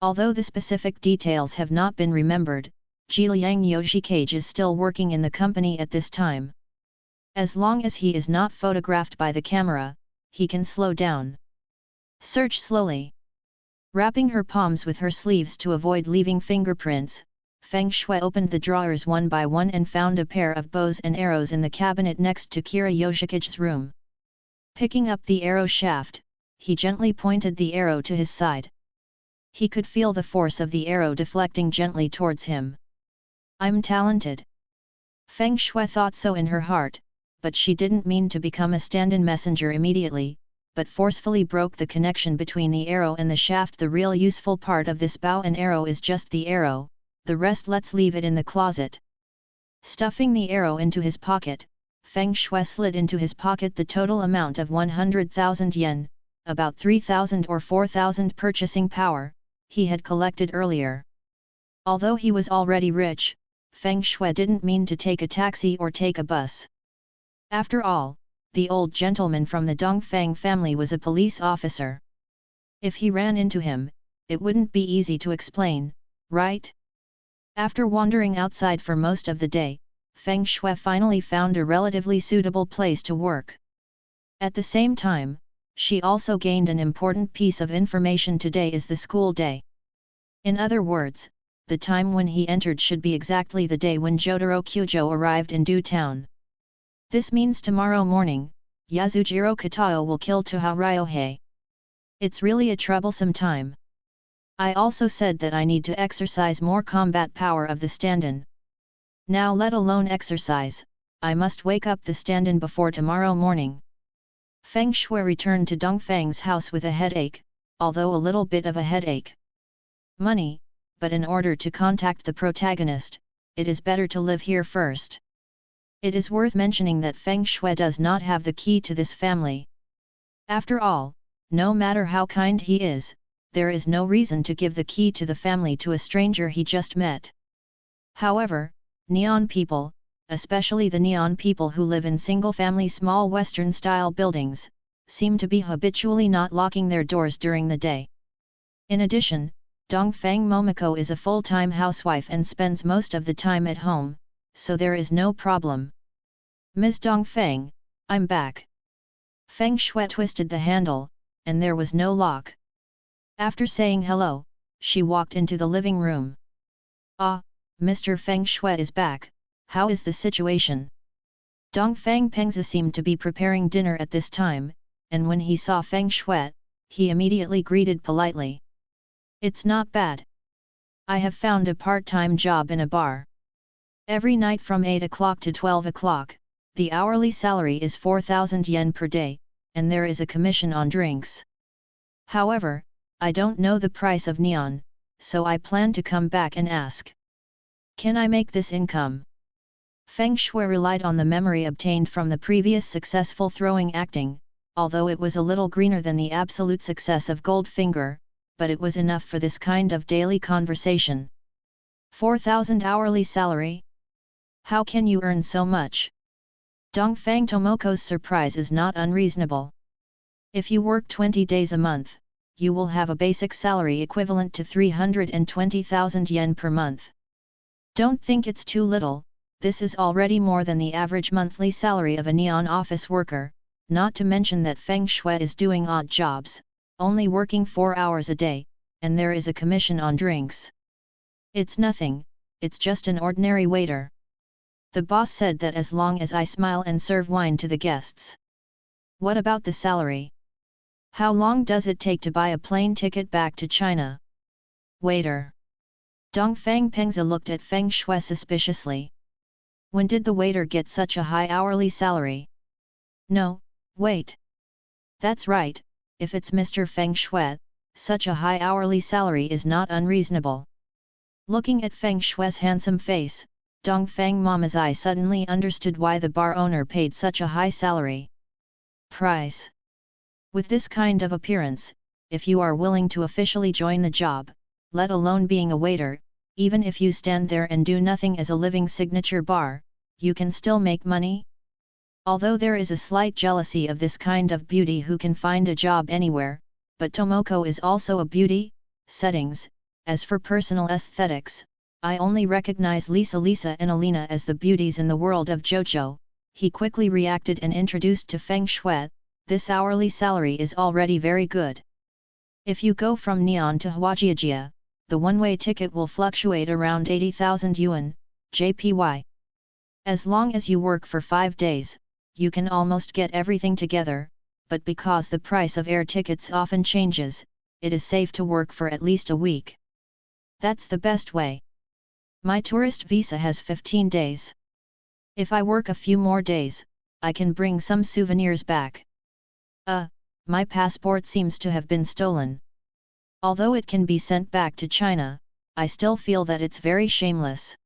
Although the specific details have not been remembered, Jiliang Yoshikage is still working in the company at this time. As long as he is not photographed by the camera, he can slow down. Search slowly. Wrapping her palms with her sleeves to avoid leaving fingerprints, Feng Shui opened the drawers one by one and found a pair of bows and arrows in the cabinet next to Kira Yoshikage's room. Picking up the arrow shaft, he gently pointed the arrow to his side. He could feel the force of the arrow deflecting gently towards him. I'm talented. Feng Shui thought so in her heart, but she didn't mean to become a stand-in messenger immediately, but forcefully broke the connection between the arrow and the shaft. The real useful part of this bow and arrow is just the arrow, the rest let's leave it in the closet. Stuffing the arrow into his pocket, Feng Shui slid into his pocket the total amount of 100,000 yen, about 3,000 or 4,000 purchasing power, he had collected earlier. Although he was already rich, Feng Shui didn't mean to take a taxi or take a bus. After all, the old gentleman from the Dongfang family was a police officer. If he ran into him, it wouldn't be easy to explain, right? After wandering outside for most of the day, Feng Shui finally found a relatively suitable place to work. At the same time, she also gained an important piece of information. Today is the school day. In other words, the time when he entered should be exactly the day when Jotaro Kyujo arrived in Due Town. This means tomorrow morning, Yasujiro Katao will kill Tohou Ryohei. It's really a troublesome time. I also said that I need to exercise more combat power of the stand-in. Now let alone exercise, I must wake up the stand-in before tomorrow morning. Feng Shui returned to Dongfang's house with a headache, although a little bit of a headache. Money, but in order to contact the protagonist, it is better to live here first. It is worth mentioning that Feng Shui does not have the key to this family. After all, no matter how kind he is, there is no reason to give the key to the family to a stranger he just met. However, Neon people, especially the Neon people who live in single-family small Western-style buildings, seem to be habitually not locking their doors during the day. In addition, Dongfang Momoko is a full-time housewife and spends most of the time at home, so there is no problem. Ms. Dongfang, I'm back. Feng Shui twisted the handle, and there was no lock. After saying hello, she walked into the living room. Ah, Mr. Feng Shui is back, how is the situation? Dongfang Pengzi seemed to be preparing dinner at this time, and when he saw Feng Shui, he immediately greeted politely. It's not bad. I have found a part-time job in a bar. Every night from 8 o'clock to 12 o'clock, the hourly salary is 4,000 yen per day, and there is a commission on drinks. However, I don't know the price of neon, so I plan to come back and ask. Can I make this income? Feng Shui relied on the memory obtained from the previous successful throwing acting, although it was a little greener than the absolute success of Goldfinger, but it was enough for this kind of daily conversation. 4,000 hourly salary? How can you earn so much? Dongfang Tomoko's surprise is not unreasonable. If you work 20 days a month, you will have a basic salary equivalent to 320,000 yen per month. Don't think it's too little, this is already more than the average monthly salary of a neon office worker, not to mention that Feng Shui is doing odd jobs, only working 4 hours a day, and there is a commission on drinks. It's nothing, it's just an ordinary waiter. The boss said that as long as I smile and serve wine to the guests. What about the salary? How long does it take to buy a plane ticket back to China? Waiter. Dongfang Pengzi looked at Feng Shui suspiciously. When did the waiter get such a high hourly salary? No, wait. That's right, if it's Mr. Feng Shui, such a high hourly salary is not unreasonable. Looking at Feng Shui's handsome face, Dongfang Mamazai suddenly understood why the bar owner paid such a high salary. Price. With this kind of appearance, if you are willing to officially join the job, let alone being a waiter, even if you stand there and do nothing as a living signature bar, you can still make money? Although there is a slight jealousy of this kind of beauty who can find a job anywhere, but Tomoko is also a beauty. Settings. As for personal aesthetics, I only recognize Lisa and Alina as the beauties in the world of JoJo. He quickly reacted and introduced to Feng Shui, this hourly salary is already very good. If you go from Neon to Huajiajia, the one-way ticket will fluctuate around 80,000 yuan, JPY. As long as you work for 5 days, you can almost get everything together, but because the price of air tickets often changes, it is safe to work for at least a week. That's the best way. My tourist visa has 15 days. If I work a few more days, I can bring some souvenirs back. My passport seems to have been stolen. Although it can be sent back to China, I still feel that it's very shameless.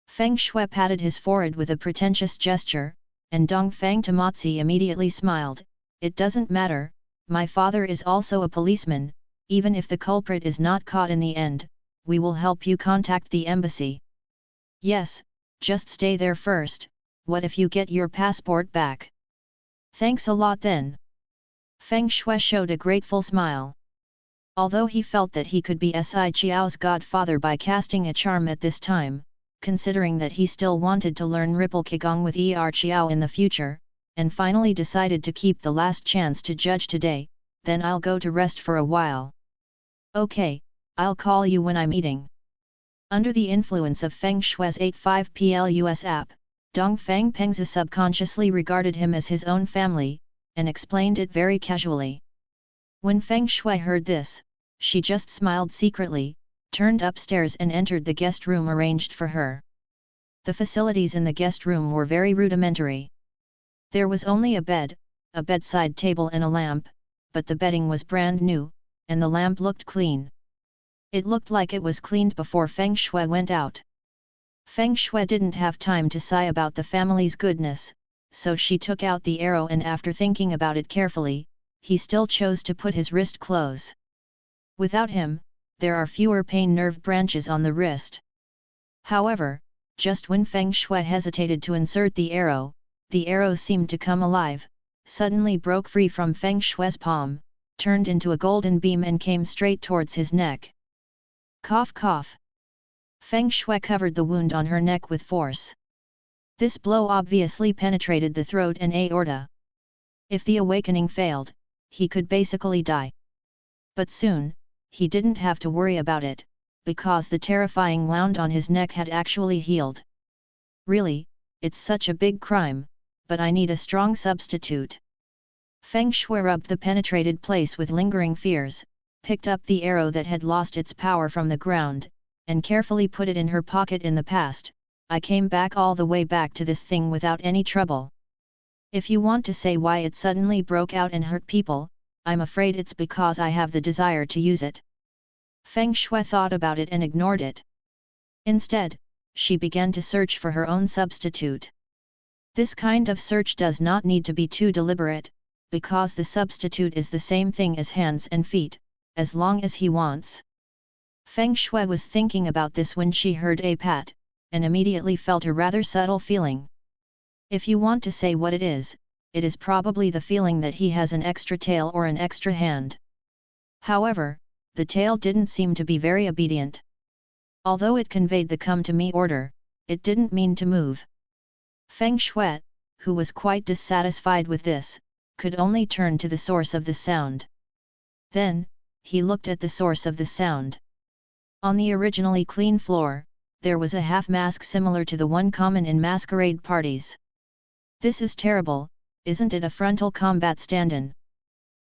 Feng Shui patted his forehead with a pretentious gesture, and Dongfang Tomatsi immediately smiled. It doesn't matter, my father is also a policeman, even if the culprit is not caught in the end, we will help you contact the embassy. Yes, just stay there first, what if you get your passport back? Thanks a lot then. Feng Shui showed a grateful smile. Although he felt that he could be Si Chiao's godfather by casting a charm at this time, considering that he still wanted to learn Ripple Qigong with Chiao in the future, and finally decided to keep the last chance to judge today, then I'll go to rest for a while. Okay, I'll call you when I'm eating. Under the influence of Feng Shui's 85plus app, Dongfang Pengzi subconsciously regarded him as his own family, and explained it very casually. When Feng Shui heard this, she just smiled secretly, turned upstairs and entered the guest room arranged for her. The facilities in the guest room were very rudimentary. There was only a bed, a bedside table and a lamp, but the bedding was brand new, and the lamp looked clean. It looked like it was cleaned before Feng Shui went out. Feng Shui didn't have time to sigh about the family's goodness, so she took out the arrow and after thinking about it carefully, he still chose to put his wrist close. Without him, there are fewer pain nerve branches on the wrist. However, just when Feng Shui hesitated to insert the arrow seemed to come alive, suddenly broke free from Feng Shui's palm, turned into a golden beam and came straight towards his neck. Cough cough. Feng Shui covered the wound on her neck with force. This blow obviously penetrated the throat and aorta. If the awakening failed, he could basically die. But soon, he didn't have to worry about it, because the terrifying wound on his neck had actually healed. Really, it's such a big crime, but I need a strong substitute. Feng Shui rubbed the penetrated place with lingering fears, picked up the arrow that had lost its power from the ground, and carefully put it in her pocket. In the past, I came back all the way back to this thing without any trouble. If you want to say why it suddenly broke out and hurt people, I'm afraid it's because I have the desire to use it. Feng Shui thought about it and ignored it. Instead, she began to search for her own substitute. This kind of search does not need to be too deliberate, because the substitute is the same thing as hands and feet, as long as he wants. Feng Shui was thinking about this when she heard a pat, and immediately felt a rather subtle feeling. If you want to say what it is probably the feeling that he has an extra tail or an extra hand. However, the tail didn't seem to be very obedient. Although it conveyed the come to me order, it didn't mean to move. Feng Shui, who was quite dissatisfied with this, could only turn to the source of the sound. Then, he looked at the source of the sound. On the originally clean floor, there was a half mask similar to the one common in masquerade parties. This is terrible, isn't it? A frontal combat stand-in.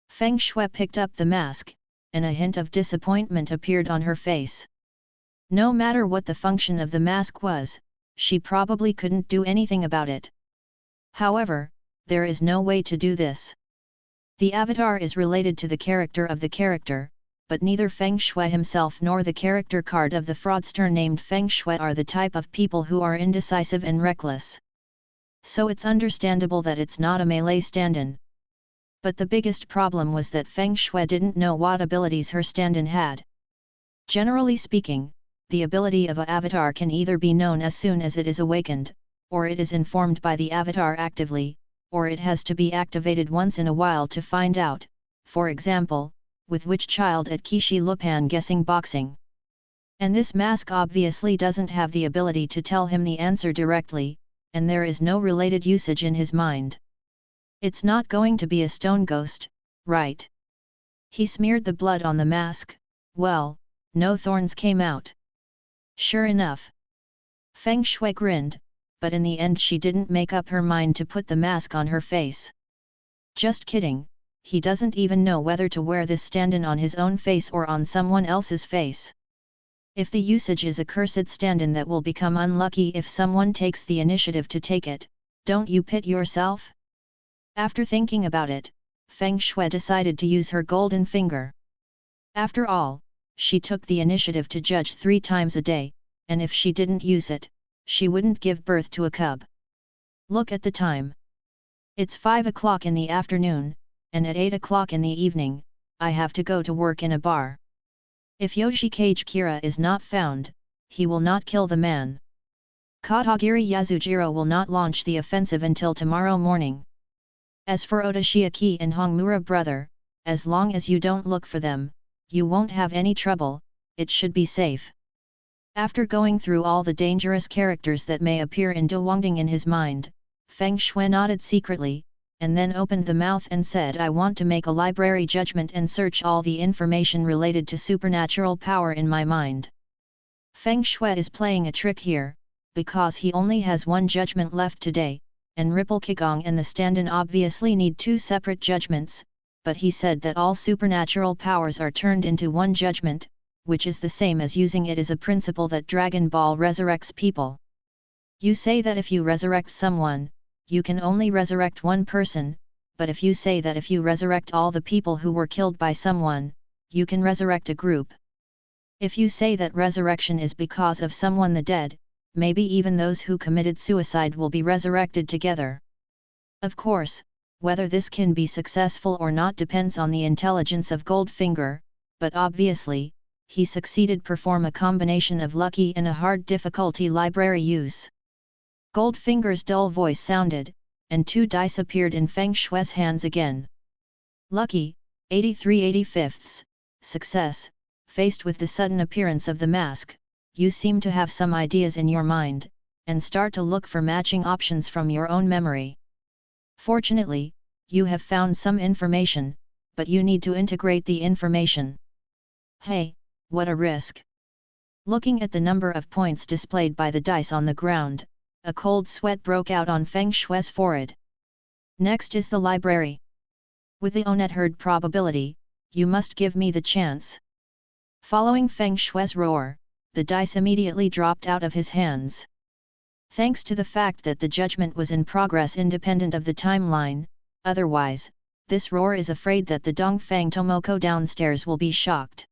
Feng Shui picked up the mask, and a hint of disappointment appeared on her face. No matter what the function of the mask was, she probably couldn't do anything about it. However, there is no way to do this. The avatar is related to the character of the character, but neither Feng Shui himself nor the character card of the fraudster named Feng Shui are the type of people who are indecisive and reckless. So it's understandable that it's not a melee stand-in. But the biggest problem was that Feng Shui didn't know what abilities her stand-in had. Generally speaking, the ability of an avatar can either be known as soon as it is awakened, or it is informed by the avatar actively, or it has to be activated once in a while to find out, for example, with which child at Kishi Lupan guessing boxing. And this mask obviously doesn't have the ability to tell him the answer directly, and there is no related usage in his mind. It's not going to be a stone ghost, right? He smeared the blood on the mask. Well, no thorns came out. Sure enough. Feng Shui grinned, but in the end she didn't make up her mind to put the mask on her face. Just kidding, he doesn't even know whether to wear this stand-in on his own face or on someone else's face. If the usage is a cursed stand-in that will become unlucky if someone takes the initiative to take it, don't you pit yourself? After thinking about it, Feng Shui decided to use her golden finger. After all, she took the initiative to judge 3 times a day, and if she didn't use it, she wouldn't give birth to a cub. Look at the time. It's 5 o'clock in the afternoon, and at 8 o'clock in the evening, I have to go to work in a bar. If Yoshikage Kira is not found, he will not kill the man. Katagiri Yasujiro will not launch the offensive until tomorrow morning. As for Oda Shiaki and Hongmura brother, as long as you don't look for them, you won't have any trouble, it should be safe. After going through all the dangerous characters that may appear in Dewangding in his mind, Feng Shui nodded secretly, and then opened the mouth and said, I want to make a library judgment and search all the information related to supernatural power in my mind. Feng Shui is playing a trick here, because he only has 1 judgment left today, and Ripple Kigong and the stand-in obviously need 2 separate judgments, but he said that all supernatural powers are turned into 1 judgment, which is the same as using it as a principle that Dragon Ball resurrects people. You say that if you resurrect someone, you can only resurrect 1 person, but if you say that if you resurrect all the people who were killed by someone, you can resurrect a group. If you say that resurrection is because of someone the dead, maybe even those who committed suicide will be resurrected together. Of course, whether this can be successful or not depends on the intelligence of Goldfinger, but obviously, he succeeded perform a combination of lucky and a hard difficulty library use. Goldfinger's dull voice sounded, and 2 dice appeared in Feng Shui's hands again. Lucky, 83/85, success. Faced with the sudden appearance of the mask, you seem to have some ideas in your mind, and start to look for matching options from your own memory. Fortunately, you have found some information, but you need to integrate the information. Hey, what a risk! Looking at the number of points displayed by the dice on the ground, a cold sweat broke out on Feng Shui's forehead. Next is the library. With the unheard probability, you must give me the chance. Following Feng Shui's roar, the dice immediately dropped out of his hands. Thanks to the fact that the judgment was in progress independent of the timeline, otherwise, this roar is afraid that the Dongfang Tomoko downstairs will be shocked.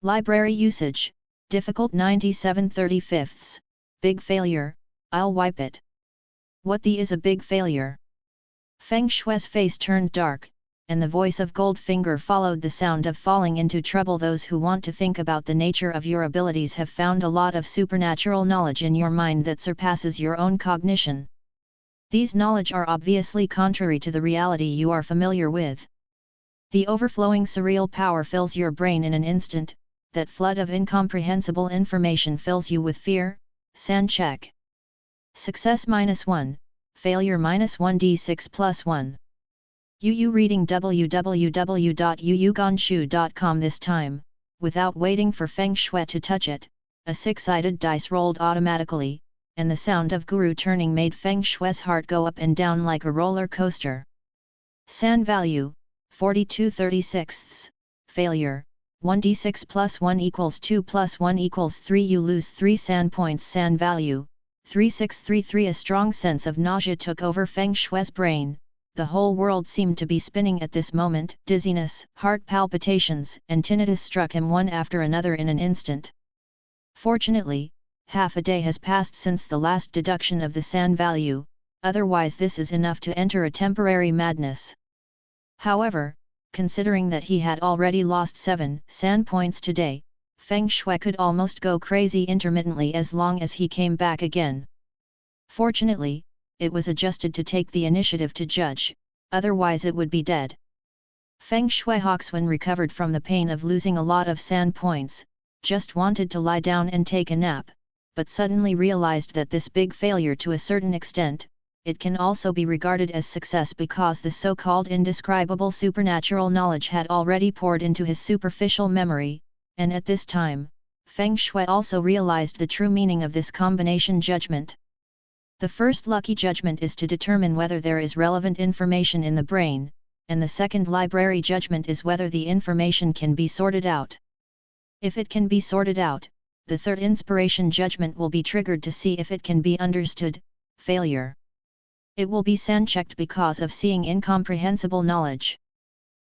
Library usage, difficult 97/35, big failure, I'll wipe it. What the is a big failure? Feng Shui's face turned dark, and the voice of Goldfinger followed the sound of falling into trouble. Those who want to think about the nature of your abilities have found a lot of supernatural knowledge in your mind that surpasses your own cognition. These knowledge are obviously contrary to the reality you are familiar with. The overflowing surreal power fills your brain in an instant, that flood of incomprehensible information fills you with fear. San check. Success -1, failure -1d6 + 1. Yu reading www.yuyugonshu.com. This time, without waiting for Feng Shui to touch it, a 6-sided dice rolled automatically, and the sound of Guru turning made Feng Shui's heart go up and down like a roller coaster. San value, 42/36, failure, 1d6 + 1 = 2 + 1 = 3. You lose 3 San points. San value, 3633. A strong sense of nausea took over Feng Shui's brain. The whole world seemed to be spinning at this moment. Dizziness, heart palpitations, and tinnitus struck him one after another in an instant. Fortunately, half a day has passed since the last deduction of the San value, otherwise this is enough to enter a temporary madness. However, considering that he had already lost 7 San points today, Feng Shui could almost go crazy intermittently as long as he came back again. Fortunately, it was adjusted to take the initiative to judge, otherwise it would be dead. Feng Shui Hoxwen recovered from the pain of losing a lot of San points, just wanted to lie down and take a nap, but suddenly realized that this big failure, to a certain extent, it can also be regarded as success because the so-called indescribable supernatural knowledge had already poured into his superficial memory, and at this time, Feng Shui also realized the true meaning of this combination judgment. The first lucky judgment is to determine whether there is relevant information in the brain, and the second library judgment is whether the information can be sorted out. If it can be sorted out, the third inspiration judgment will be triggered to see if it can be understood. Failure. It will be san-checked because of seeing incomprehensible knowledge.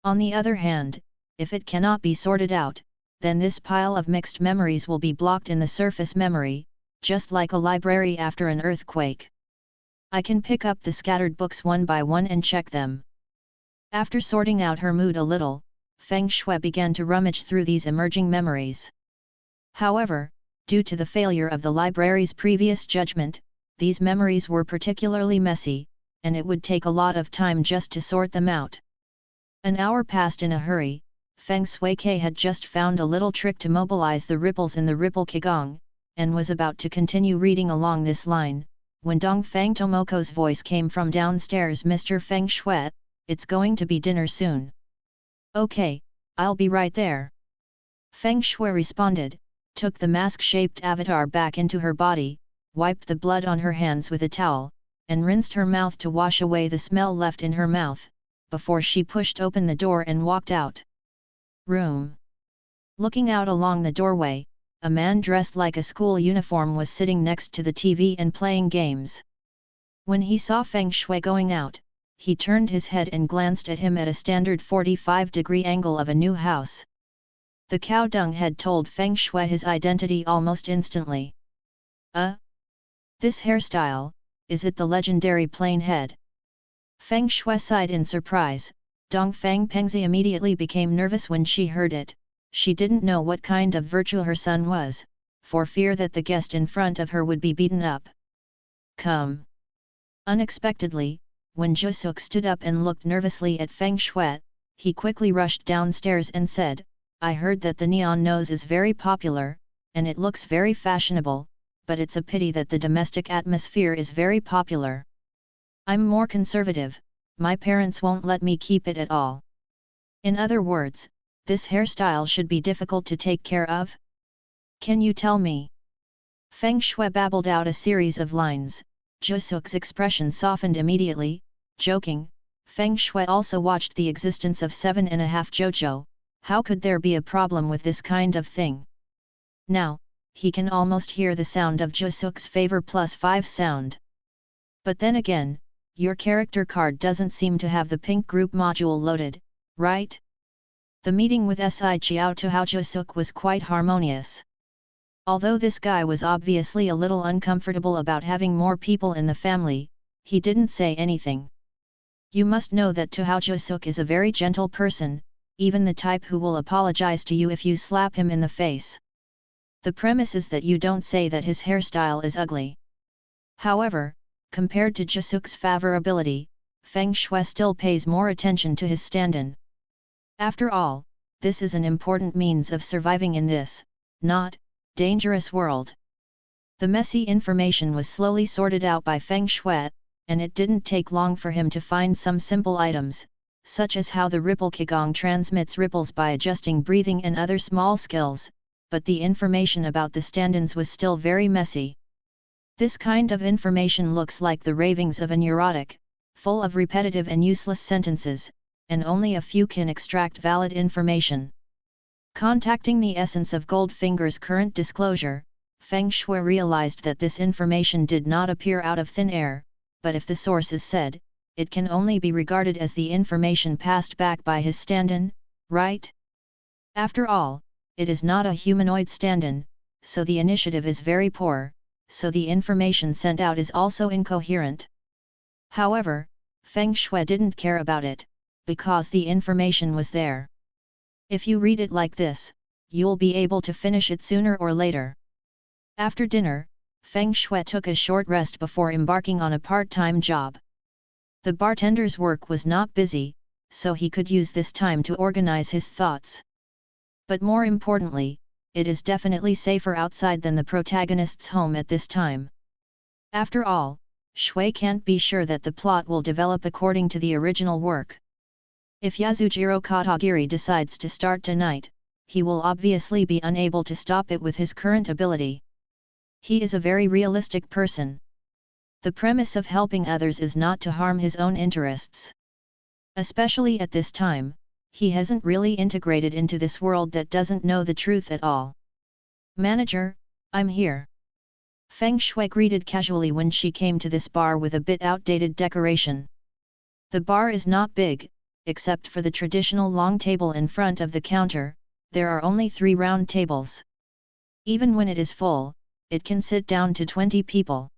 On the other hand, if it cannot be sorted out, then this pile of mixed memories will be blocked in the surface memory, just like a library after an earthquake. I can pick up the scattered books one by one and check them. After sorting out her mood a little, Feng Shui began to rummage through these emerging memories. However, due to the failure of the library's previous judgment, these memories were particularly messy, and it would take a lot of time just to sort them out. An hour passed in a hurry. Feng Shui had just found a little trick to mobilize the ripples in the ripple qigong, and was about to continue reading along this line, when Dongfang Tomoko's voice came from downstairs. Mr. Feng Shui, it's going to be dinner soon. Okay, I'll be right there. Feng Shui responded, took the mask-shaped avatar back into her body, wiped the blood on her hands with a towel, and rinsed her mouth to wash away the smell left in her mouth, before she pushed open the door and walked out. Room. Looking out along the doorway, a man dressed like a school uniform was sitting next to the TV and playing games. When he saw Feng Shui going out, he turned his head and glanced at him at a standard 45-degree angle of a new house. The cow dung had told Feng Shui his identity almost instantly. This hairstyle, is it the legendary plain head? Feng Shui sighed in surprise. Dongfang Pengzi immediately became nervous when she heard it, She didn't know what kind of virtue her son was, for fear that the guest in front of her would be beaten up. Come. Unexpectedly, when Jusuk stood up and looked nervously at Feng Shui, he quickly rushed downstairs and said, I heard that the neon nose is very popular, and it looks very fashionable, but it's a pity that the domestic atmosphere is very popular. I'm more conservative, my parents won't let me keep it at all. In other words, this hairstyle should be difficult to take care of? Can you tell me? Feng Shui babbled out a series of lines. Jusuk's expression softened immediately, joking. Feng Shui also watched the existence of 7.5 Jojo, how could there be a problem with this kind of thing? Now, he can almost hear the sound of Jusuk's favor +5 sound. But then again, your character card doesn't seem to have the pink group module loaded, right? The meeting with Si Chiao Tuhao Jusuk was quite harmonious. Although this guy was obviously a little uncomfortable about having more people in the family, he didn't say anything. You must know that Tuhao Jusuk is a very gentle person, even the type who will apologize to you if you slap him in the face. The premise is that you don't say that his hairstyle is ugly. However, compared to Jusuk's favorability, Feng Shui still pays more attention to his stand-in. After all, this is an important means of surviving in this, not, dangerous world. The messy information was slowly sorted out by Feng Shui, and it didn't take long for him to find some simple items, such as how the ripple qigong transmits ripples by adjusting breathing and other small skills, but the information about the stand-ins was still very messy. This kind of information looks like the ravings of a neurotic, full of repetitive and useless sentences, and only a few can extract valid information. Contacting the essence of Goldfinger's current disclosure, Feng Shui realized that this information did not appear out of thin air, but if the source is said, it can only be regarded as the information passed back by his stand-in, right? After all, it is not a humanoid stand-in, so the initiative is very poor, so the information sent out is also incoherent. However, Feng Shui didn't care about it, because the information was there. If you read it like this, you'll be able to finish it sooner or later. After dinner, Feng Shui took a short rest before embarking on a part-time job. The bartender's work was not busy, so he could use this time to organize his thoughts. But more importantly, it is definitely safer outside than the protagonist's home at this time. After all, Shui can't be sure that the plot will develop according to the original work. If Yasujiro Katagiri decides to start tonight, he will obviously be unable to stop it with his current ability. He is a very realistic person. The premise of helping others is not to harm his own interests. Especially at this time, he hasn't really integrated into this world that doesn't know the truth at all. Manager, I'm here. Feng Shui greeted casually when she came to this bar with a bit outdated decoration. The bar is not big. Except for the traditional long table in front of the counter, there are only 3 round tables. Even when it is full, it can sit down to 20 people.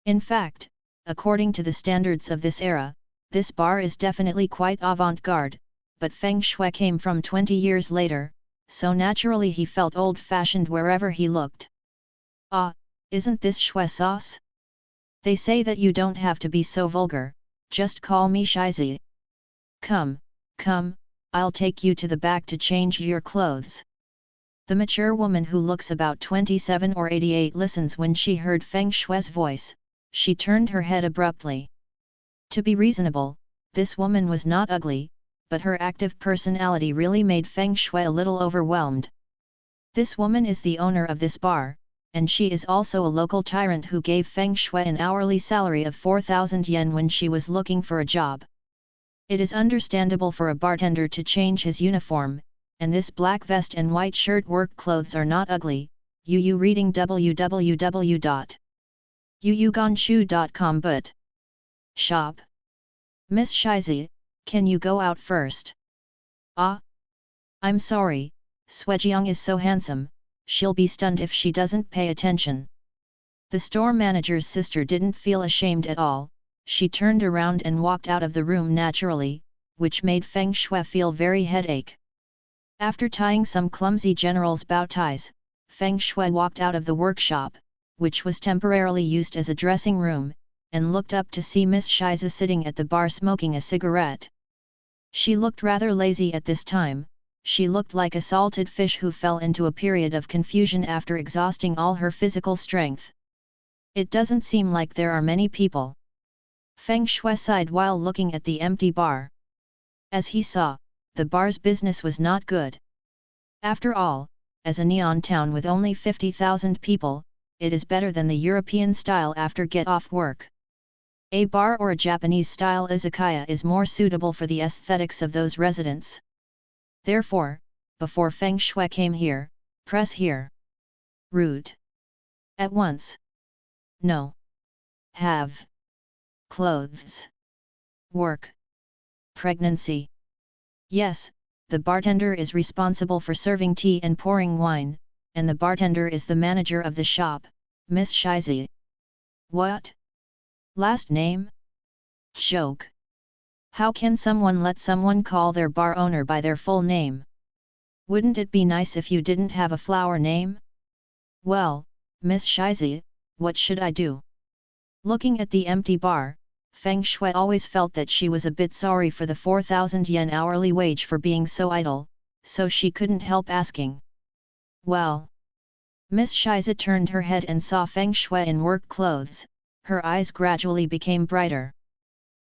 In fact, according to the standards of this era, this bar is definitely quite avant-garde, but Feng Shui came from 20 years later, so naturally he felt old-fashioned wherever he looked. Ah, isn't this Shui sauce? They say that you don't have to be so vulgar, just call me Shizi. Come, I'll take you to the back to change your clothes. The mature woman who looks about 27 or 88 listens when she heard Feng Shui's voice. She turned her head abruptly. To be reasonable, this woman was not ugly, but her active personality really made Feng Shui a little overwhelmed. This woman is the owner of this bar, and she is also a local tyrant who gave Feng Shui an hourly salary of 4,000 yen when she was looking for a job. It is understandable for a bartender to change his uniform, and this black vest and white shirt work clothes are not ugly. Yu reading www.yuyugonshu.com but shop. Miss Shizi, can you go out first? Ah? I'm sorry, Swejiang is so handsome, she'll be stunned if she doesn't pay attention. The store manager's sister didn't feel ashamed at all. She turned around and walked out of the room naturally, which made Feng Shui feel very headache. After tying some clumsy general's bow ties, Feng Shui walked out of the workshop, which was temporarily used as a dressing room, and looked up to see Miss Shiza sitting at the bar smoking a cigarette. She looked rather lazy at this time. She looked like a salted fish who fell into a period of confusion after exhausting all her physical strength. It doesn't seem like there are many people. Feng Shui sighed while looking at the empty bar. As he saw, the bar's business was not good. After all, as a neon town with only 50,000 people, it is better than the European style after get-off work. A bar or a Japanese-style izakaya is more suitable for the aesthetics of those residents. Therefore, before Feng Shui came here, press here. Route. At once. No. Have. Clothes. Work. Pregnancy. Yes, the bartender is responsible for serving tea and pouring wine, and the bartender is the manager of the shop, Miss Shizi. What? Last name? Joke. How can someone let someone call their bar owner by their full name? Wouldn't it be nice if you didn't have a flower name? Well, Miss Shizi, what should I do? Looking at the empty bar, Feng Shui always felt that she was a bit sorry for the 4,000 yen hourly wage for being so idle, so she couldn't help asking. Well. Miss Shiza turned her head and saw Feng Shui in work clothes. Her eyes gradually became brighter.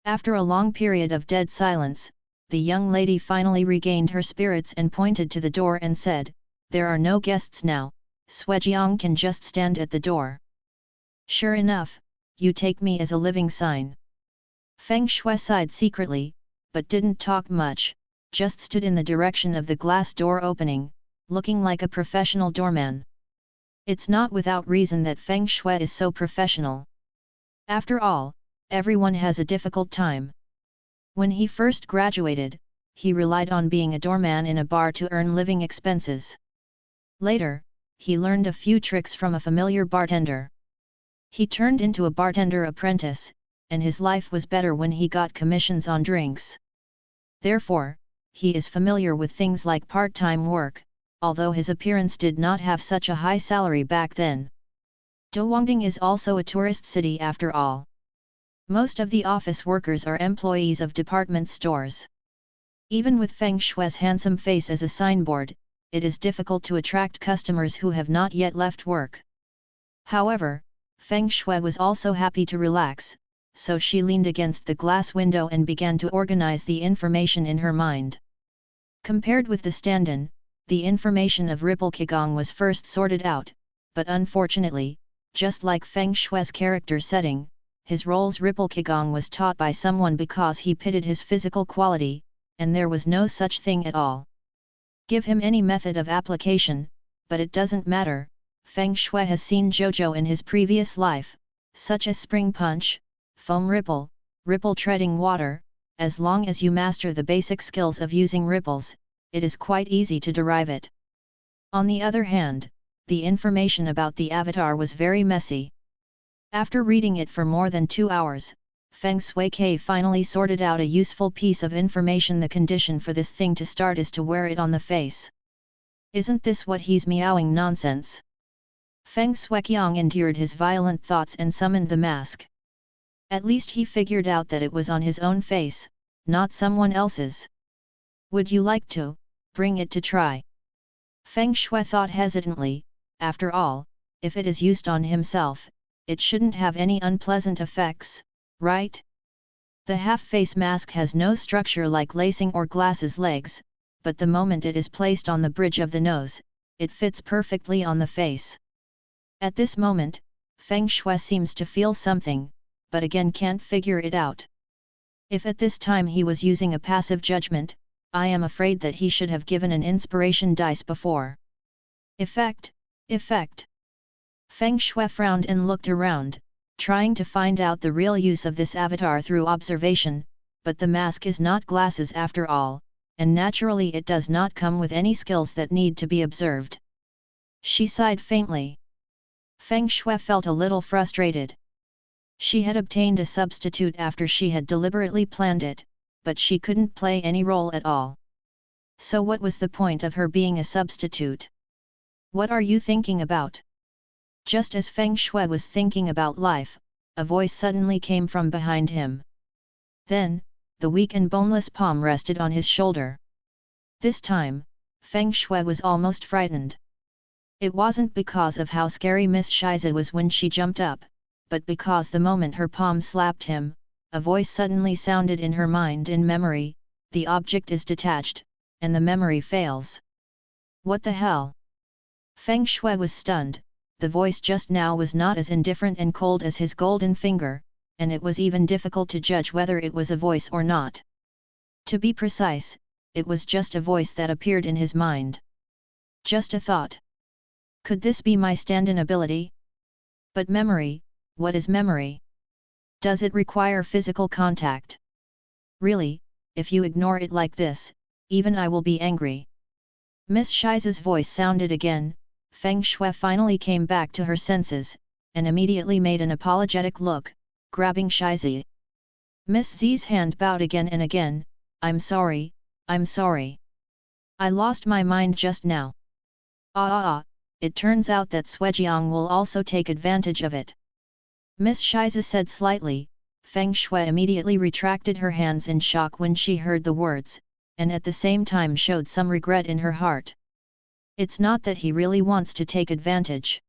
After a long period of dead silence, the young lady finally regained her spirits and pointed to the door and said, "There are no guests now, Shuijiang can just stand at the door." Sure enough, you take me as a living sign. Feng Shui sighed secretly, but didn't talk much, just stood in the direction of the glass door opening, looking like a professional doorman. It's not without reason that Feng Shui is so professional. After all, everyone has a difficult time. When he first graduated, he relied on being a doorman in a bar to earn living expenses. Later, he learned a few tricks from a familiar bartender. He turned into a bartender apprentice, and his life was better when he got commissions on drinks. Therefore, he is familiar with things like part-time work, although his appearance did not have such a high salary back then. Dawangding is also a tourist city after all. Most of the office workers are employees of department stores. Even with Feng Shui's handsome face as a signboard, it is difficult to attract customers who have not yet left work. However, Feng Shui was also happy to relax, so she leaned against the glass window and began to organize the information in her mind. Compared with the stand-in, the information of Ripple Qigong was first sorted out, but unfortunately, just like Feng Shui's character setting, his role's Ripple Qigong was taught by someone because he pitted his physical quality, and there was no such thing at all. Give him any method of application, but it doesn't matter. Feng Shui has seen JoJo in his previous life, such as Spring Punch, Foam Ripple, Ripple Treading Water. As long as you master the basic skills of using ripples, it is quite easy to derive it. On the other hand, the information about the avatar was very messy. After reading it for more than 2 hours, Feng Shui finally sorted out a useful piece of information. The condition for this thing to start is to wear it on the face. Isn't this what he's meowing nonsense? Feng Shuiqiang endured his violent thoughts and summoned the mask. At least he figured out that it was on his own face, not someone else's. Would you like to bring it to try? Feng Shui thought hesitantly. After all, if it is used on himself, it shouldn't have any unpleasant effects, right? The half-face mask has no structure like lacing or glasses legs, but the moment it is placed on the bridge of the nose, it fits perfectly on the face. At this moment, Feng Shui seems to feel something, but again can't figure it out. If at this time he was using a passive judgment, I am afraid that he should have given an inspiration dice before. Effect. Feng Shui frowned and looked around, trying to find out the real use of this avatar through observation, but the mask is not glasses after all, and naturally it does not come with any skills that need to be observed. She sighed faintly. Feng Shui felt a little frustrated. She had obtained a substitute after she had deliberately planned it, but she couldn't play any role at all. So what was the point of her being a substitute? What are you thinking about? Just as Feng Shui was thinking about life, a voice suddenly came from behind him. Then, the weak and boneless palm rested on his shoulder. This time, Feng Shui was almost frightened. It wasn't because of how scary Miss Shiza was when she jumped up, but because the moment her palm slapped him, a voice suddenly sounded in her mind. In memory, the object is detached, and the memory fails. What the hell? Feng Shui was stunned. The voice just now was not as indifferent and cold as his golden finger, and it was even difficult to judge whether it was a voice or not. To be precise, it was just a voice that appeared in his mind. Just a thought. Could this be my stand-in ability? But memory, what is memory? Does it require physical contact? Really, if you ignore it like this, even I will be angry. Miss Shiza's voice sounded again. Feng Shui finally came back to her senses, and immediately made an apologetic look, grabbing Shizi. Miss Zi's hand bowed again and again. I'm sorry, I'm sorry. I lost my mind just now. It turns out that Shuijiang will also take advantage of it. Miss Shiza said slightly. Feng Shui immediately retracted her hands in shock when she heard the words, and at the same time showed some regret in her heart. It's not that he really wants to take advantage.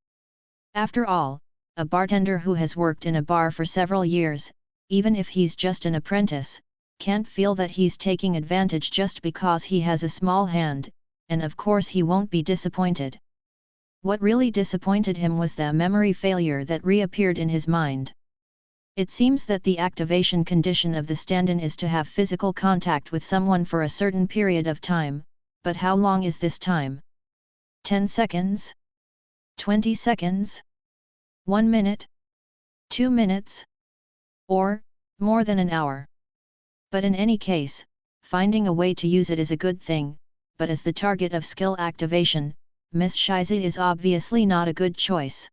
After all, a bartender who has worked in a bar for several years, even if he's just an apprentice, can't feel that he's taking advantage just because he has a small hand, and of course he won't be disappointed. What really disappointed him was the memory failure that reappeared in his mind. It seems that the activation condition of the stand-in is to have physical contact with someone for a certain period of time, but how long is this time? 10 seconds? 20 seconds? 1 minute? 2 minutes? Or, more than an hour? But in any case, finding a way to use it is a good thing, but as the target of skill activation, Miss Shiza is obviously not a good choice.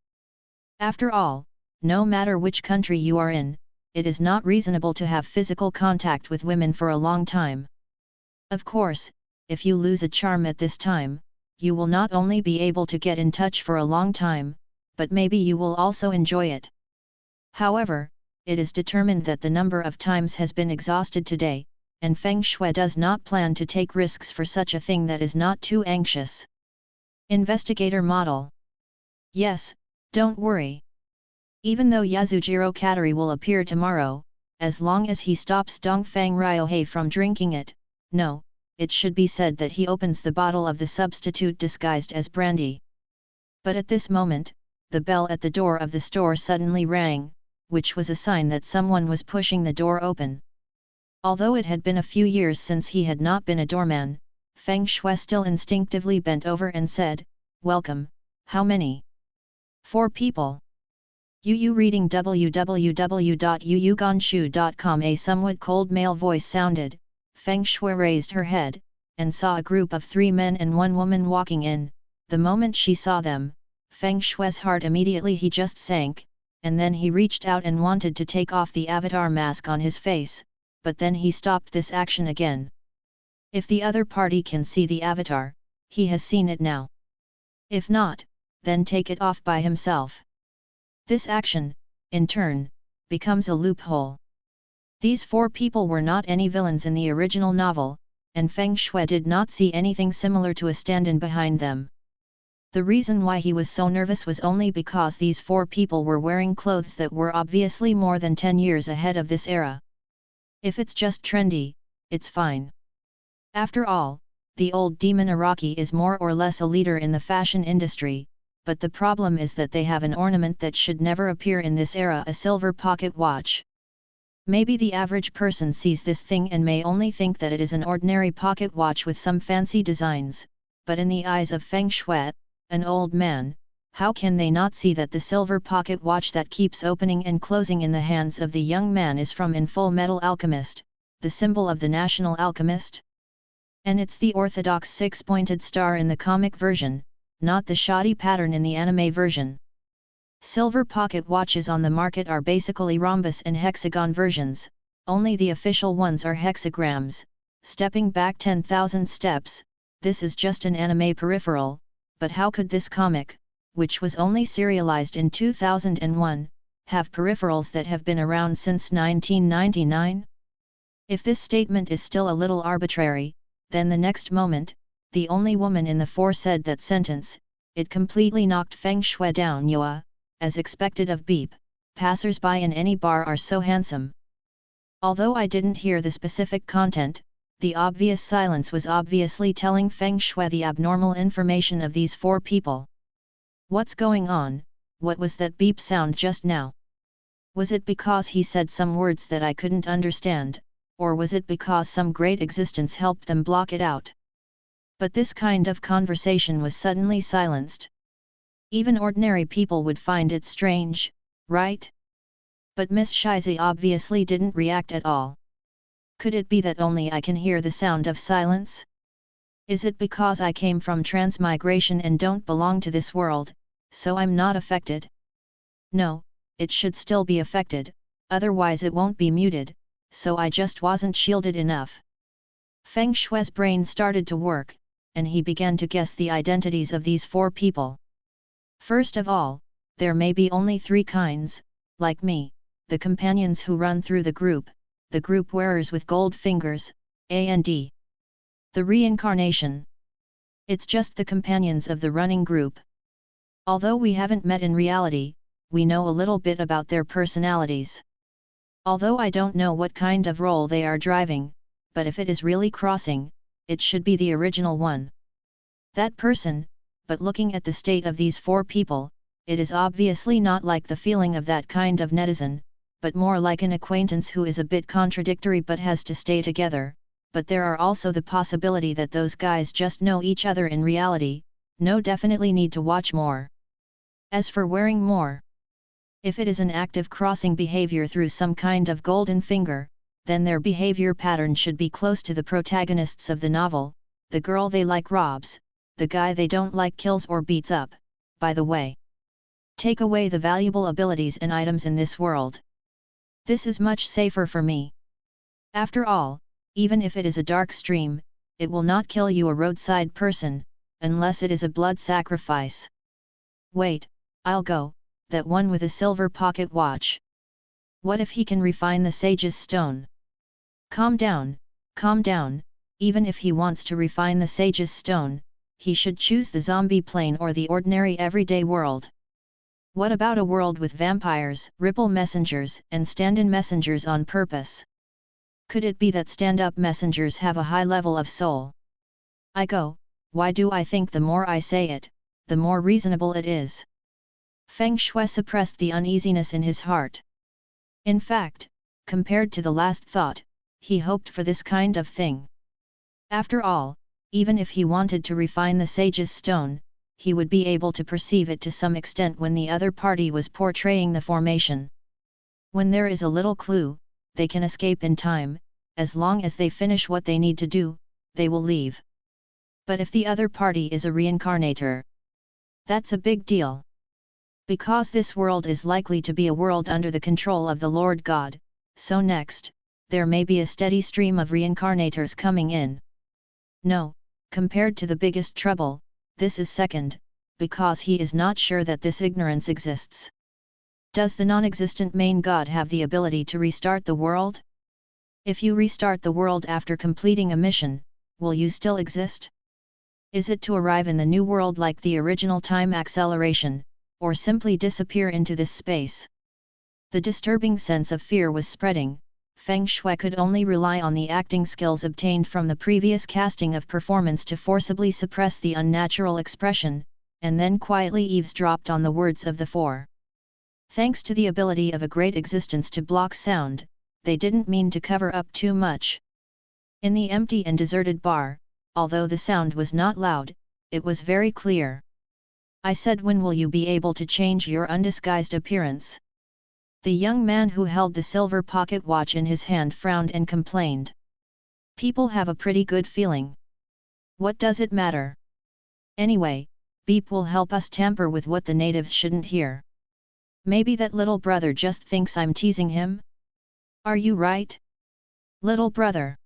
After all, no matter which country you are in, it is not reasonable to have physical contact with women for a long time. Of course, if you lose a charm at this time, you will not only be able to get in touch for a long time, but maybe you will also enjoy it. However, it is determined that the number of times has been exhausted today, and Feng Shui does not plan to take risks for such a thing that is not too anxious. Investigator model. Yes, don't worry. Even though Yasujiro Katari will appear tomorrow, as long as he stops Dongfang Ryohei from drinking it, no, it should be said that he opens the bottle of the substitute disguised as brandy. But at this moment, the bell at the door of the store suddenly rang, which was a sign that someone was pushing the door open. Although it had been a few years since he had not been a doorman, Feng Shui still instinctively bent over and said, "Welcome, how many?" 4 people. Yu reading www.yuyuganshu.com. A somewhat cold male voice sounded. Feng Shui raised her head, and saw a group of 3 men and 1 woman walking in. The moment she saw them, Feng Shui's heart immediately he just sank, and then he reached out and wanted to take off the avatar mask on his face, but then he stopped this action again. If the other party can see the avatar, he has seen it now. If not, then take it off by himself. This action, in turn, becomes a loophole. These 4 people were not any villains in the original novel, and Feng Shui did not see anything similar to a stand-in behind them. The reason why he was so nervous was only because these 4 people were wearing clothes that were obviously more than 10 years ahead of this era. If it's just trendy, it's fine. After all, the old demon Araki is more or less a leader in the fashion industry, but the problem is that they have an ornament that should never appear in this era, a silver pocket watch. Maybe the average person sees this thing and may only think that it is an ordinary pocket watch with some fancy designs, but in the eyes of Feng Shui, an old man, how can they not see that the silver pocket watch that keeps opening and closing in the hands of the young man is from In Full Metal Alchemist, the symbol of the national alchemist? And it's the orthodox 6-pointed star in the comic version, not the shoddy pattern in the anime version. Silver pocket watches on the market are basically rhombus and hexagon versions, only the official ones are hexagrams. Stepping back 10,000 steps, this is just an anime peripheral, but how could this comic, which was only serialized in 2001, have peripherals that have been around since 1999? If this statement is still a little arbitrary, then the next moment, the only woman in the four said that sentence, it completely knocked Feng Shui down. Yua, as expected of Beep, passers-by in any bar are so handsome. Although I didn't hear the specific content, the obvious silence was obviously telling Feng Shui the abnormal information of these four people. What's going on? What was that beep sound just now? Was it because he said some words that I couldn't understand, or was it because some great existence helped them block it out? But this kind of conversation was suddenly silenced. Even ordinary people would find it strange, right? But Miss Shizi obviously didn't react at all. Could it be that only I can hear the sound of silence? Is it because I came from transmigration and don't belong to this world, so I'm not affected? No, it should still be affected, otherwise it won't be muted, so I just wasn't shielded enough. Feng Shui's brain started to work, and he began to guess the identities of these four people. First of all, there may be only three kinds, like me, the companions who run through the group wearers with gold fingers, and the reincarnation. It's just the companions of the running group. Although we haven't met in reality, we know a little bit about their personalities. Although I don't know what kind of role they are driving, but if it is really crossing, it should be the original one. That person, but looking at the state of these four people, it is obviously not like the feeling of that kind of netizen, but more like an acquaintance who is a bit contradictory but has to stay together, but there are also the possibility that those guys just know each other in reality, no definitely need to watch more. As for wearing more, if it is an active crossing behavior through some kind of golden finger, then their behavior pattern should be close to the protagonists of the novel, the girl they like robs, the guy they don't like kills or beats up. By the way, take away the valuable abilities and items in this world. This is much safer for me. After all, even if it is a dark stream, it will not kill you a roadside person, unless it is a blood sacrifice. Wait, I'll go, that one with a silver pocket watch. What if he can refine the sage's stone? Calm down, even if he wants to refine the sage's stone, he should choose the zombie plane or the ordinary everyday world. What about a world with vampires, ripple messengers and stand-in messengers on purpose? Could it be that stand-up messengers have a high level of soul? I go, why do I think the more I say it, the more reasonable it is? Feng Shui suppressed the uneasiness in his heart. In fact, compared to the last thought, he hoped for this kind of thing. After all, even if he wanted to refine the sage's stone, he would be able to perceive it to some extent when the other party was portraying the formation. When there is a little clue, they can escape in time, as long as they finish what they need to do, they will leave. But if the other party is a reincarnator, that's a big deal. Because this world is likely to be a world under the control of the Lord God, so next, there may be a steady stream of reincarnators coming in. No, compared to the biggest trouble, this is second, because he is not sure that this ignorance exists. Does the non-existent main god have the ability to restart the world? If you restart the world after completing a mission, will you still exist? Is it to arrive in the new world like the original time acceleration, or simply disappear into this space? The disturbing sense of fear was spreading. Feng Shui could only rely on the acting skills obtained from the previous casting of performance to forcibly suppress the unnatural expression, and then quietly eavesdropped on the words of the four. Thanks to the ability of a great existence to block sound, they didn't mean to cover up too much. In the empty and deserted bar, although the sound was not loud, it was very clear. I said, when will you be able to change your undisguised appearance? The young man who held the silver pocket watch in his hand frowned and complained. People have a pretty good feeling. What does it matter? Anyway, Beep will help us tamper with what the natives shouldn't hear. Maybe that little brother just thinks I'm teasing him? Are you right? Little brother.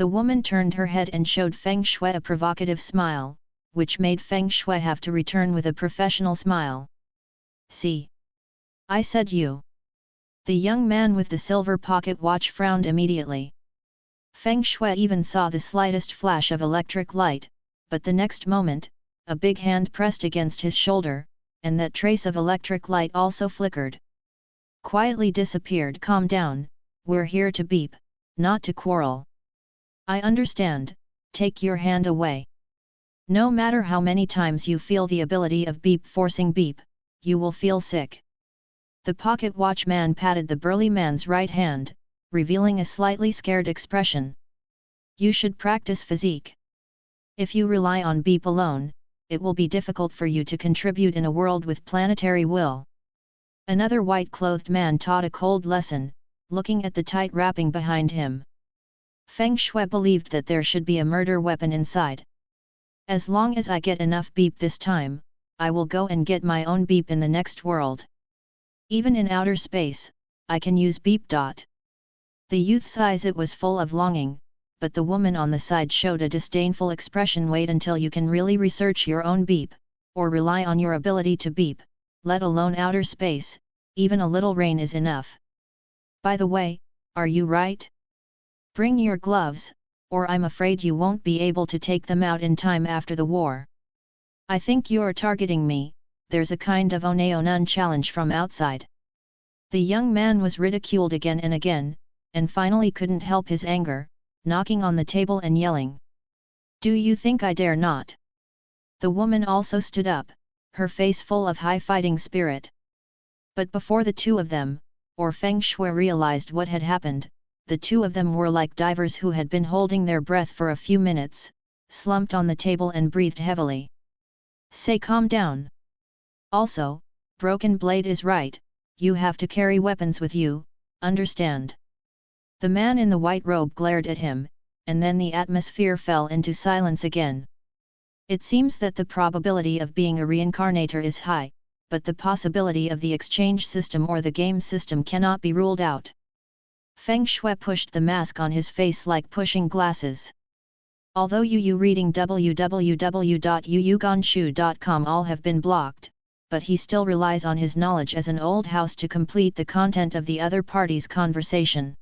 The woman turned her head and showed Feng Shui a provocative smile, which made Feng Shui have to return with a professional smile. See? I said you. The young man with the silver pocket watch frowned immediately. Feng Shui even saw the slightest flash of electric light, but the next moment, a big hand pressed against his shoulder, and that trace of electric light also flickered. Quietly disappeared. Calm down, we're here to beep, not to quarrel. I understand, take your hand away. No matter how many times you feel the ability of beep forcing beep, you will feel sick. The pocket watchman patted the burly man's right hand, revealing a slightly scared expression. You should practice physique. If you rely on beep alone, it will be difficult for you to contribute in a world with planetary will. Another white-clothed man taught a cold lesson, looking at the tight wrapping behind him. Feng Shui believed that there should be a murder weapon inside. As long as I get enough beep this time, I will go and get my own beep in the next world. Even in outer space, I can use beep. The youth's eyes it was full of longing, but the woman on the side showed a disdainful expression. Wait until you can really research your own beep, or rely on your ability to beep, let alone outer space, even a little rain is enough. By the way, are you right? Bring your gloves, or I'm afraid you won't be able to take them out in time after the war. I think you're targeting me, there's a kind of Oneonon challenge from outside. The young man was ridiculed again and again, and finally couldn't help his anger, knocking on the table and yelling. Do you think I dare not? The woman also stood up, her face full of high fighting spirit. But before the two of them, or Feng Shui realized what had happened, the two of them were like divers who had been holding their breath for a few minutes, slumped on the table and breathed heavily. Say calm down. Also, Broken Blade is right, you have to carry weapons with you, understand? The man in the white robe glared at him, and then the atmosphere fell into silence again. It seems that the probability of being a reincarnator is high, but the possibility of the exchange system or the game system cannot be ruled out. Feng Shui pushed the mask on his face like pushing glasses. Although Yu reading www.yuyuganshu.com all have been blocked, but he still relies on his knowledge as an old house to complete the content of the other party's conversation.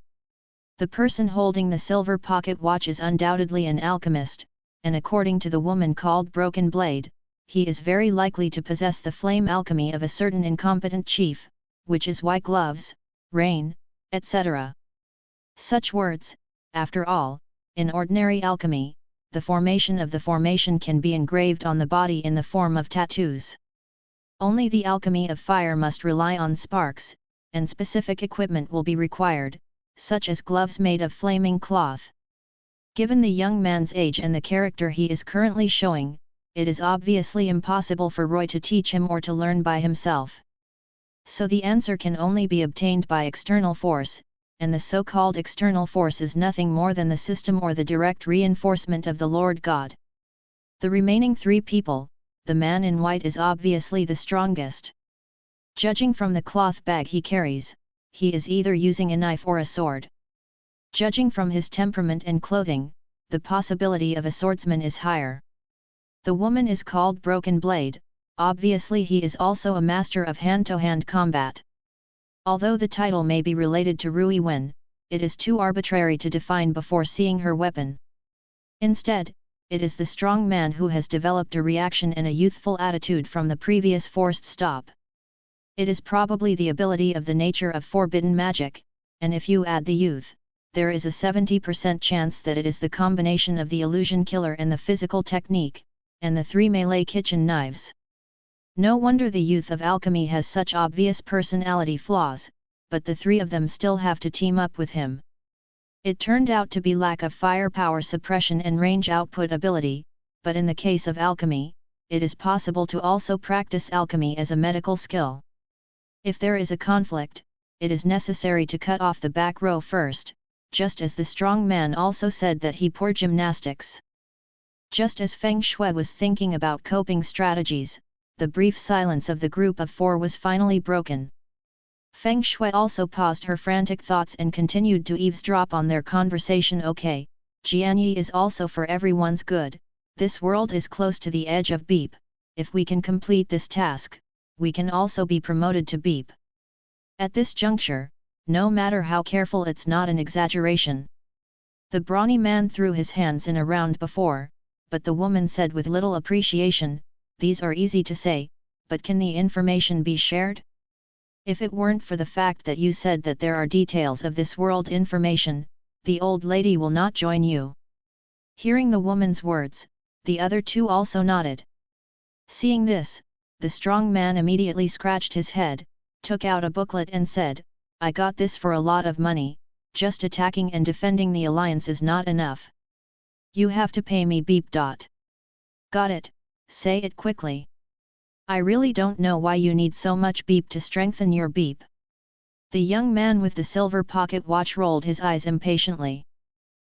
The person holding the silver pocket watch is undoubtedly an alchemist, and according to the woman called Broken Blade, he is very likely to possess the flame alchemy of a certain incompetent chief, which is why gloves, rain, etc. Such words, after all, in ordinary alchemy, the formation of the formation can be engraved on the body in the form of tattoos. Only the alchemy of fire must rely on sparks, and specific equipment will be required, such as gloves made of flaming cloth. Given the young man's age and the character he is currently showing, it is obviously impossible for Roy to teach him or to learn by himself. So the answer can only be obtained by external force, and the so-called external force is nothing more than the system or the direct reinforcement of the Lord God. The remaining three people, the man in white is obviously the strongest. Judging from the cloth bag he carries, he is either using a knife or a sword. Judging from his temperament and clothing, the possibility of a swordsman is higher. The woman is called Broken Blade, obviously he is also a master of hand-to-hand combat. Although the title may be related to Rui Wen, it is too arbitrary to define before seeing her weapon. Instead, it is the strong man who has developed a reaction and a youthful attitude from the previous forced stop. It is probably the ability of the nature of forbidden magic, and if you add the youth, there is a 70% chance that it is the combination of the illusion killer and the physical technique, and the 3 melee kitchen knives. No wonder the youth of alchemy has such obvious personality flaws, but the three of them still have to team up with him. It turned out to be lack of firepower suppression and range output ability, but in the case of alchemy, it is possible to also practice alchemy as a medical skill. If there is a conflict, it is necessary to cut off the back row first, just as the strong man also said that he poor gymnastics. Just as Feng Shui was thinking about coping strategies, the brief silence of the group of four was finally broken. Feng Shui also paused her frantic thoughts and continued to eavesdrop on their conversation. Okay, Jianyi is also for everyone's good, this world is close to the edge of beep, if we can complete this task, we can also be promoted to beep. At this juncture, no matter how careful, it's not an exaggeration. The brawny man threw his hands in a round before, but the woman said with little appreciation, "These are easy to say, but can the information be shared? If it weren't for the fact that you said that there are details of this world information, the old lady will not join you." Hearing the woman's words, the other two also nodded. Seeing this, the strong man immediately scratched his head, took out a booklet and said, "I got this for a lot of money, just attacking and defending the alliance is not enough. You have to pay me beep. Got it, say it quickly. I really don't know why you need so much beep to strengthen your beep." The young man with the silver pocket watch rolled his eyes impatiently.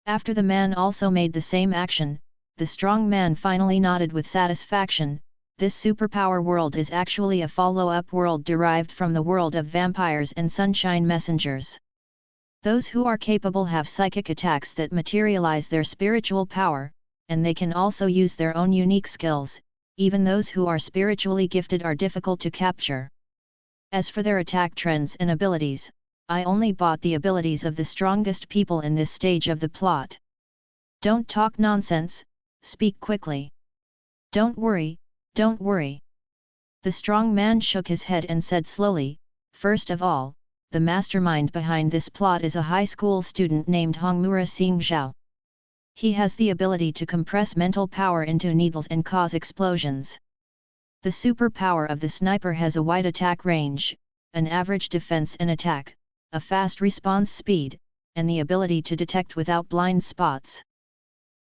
After the man also made the same action, the strong man finally nodded with satisfaction. This superpower world is actually a follow-up world derived from the world of vampires and sunshine messengers. Those who are capable have psychic attacks that materialize their spiritual power, and they can also use their own unique skills. Even those who are spiritually gifted are difficult to capture. As for their attack trends and abilities, I only bought the abilities of the strongest people in this stage of the plot. Don't talk nonsense, speak quickly. Don't worry, don't worry. The strong man shook his head and said slowly, "First of all, the mastermind behind this plot is a high school student named Hongmura Sing Zhao. He has the ability to compress mental power into needles and cause explosions. The superpower of the sniper has a wide attack range, an average defense and attack, a fast response speed, and the ability to detect without blind spots.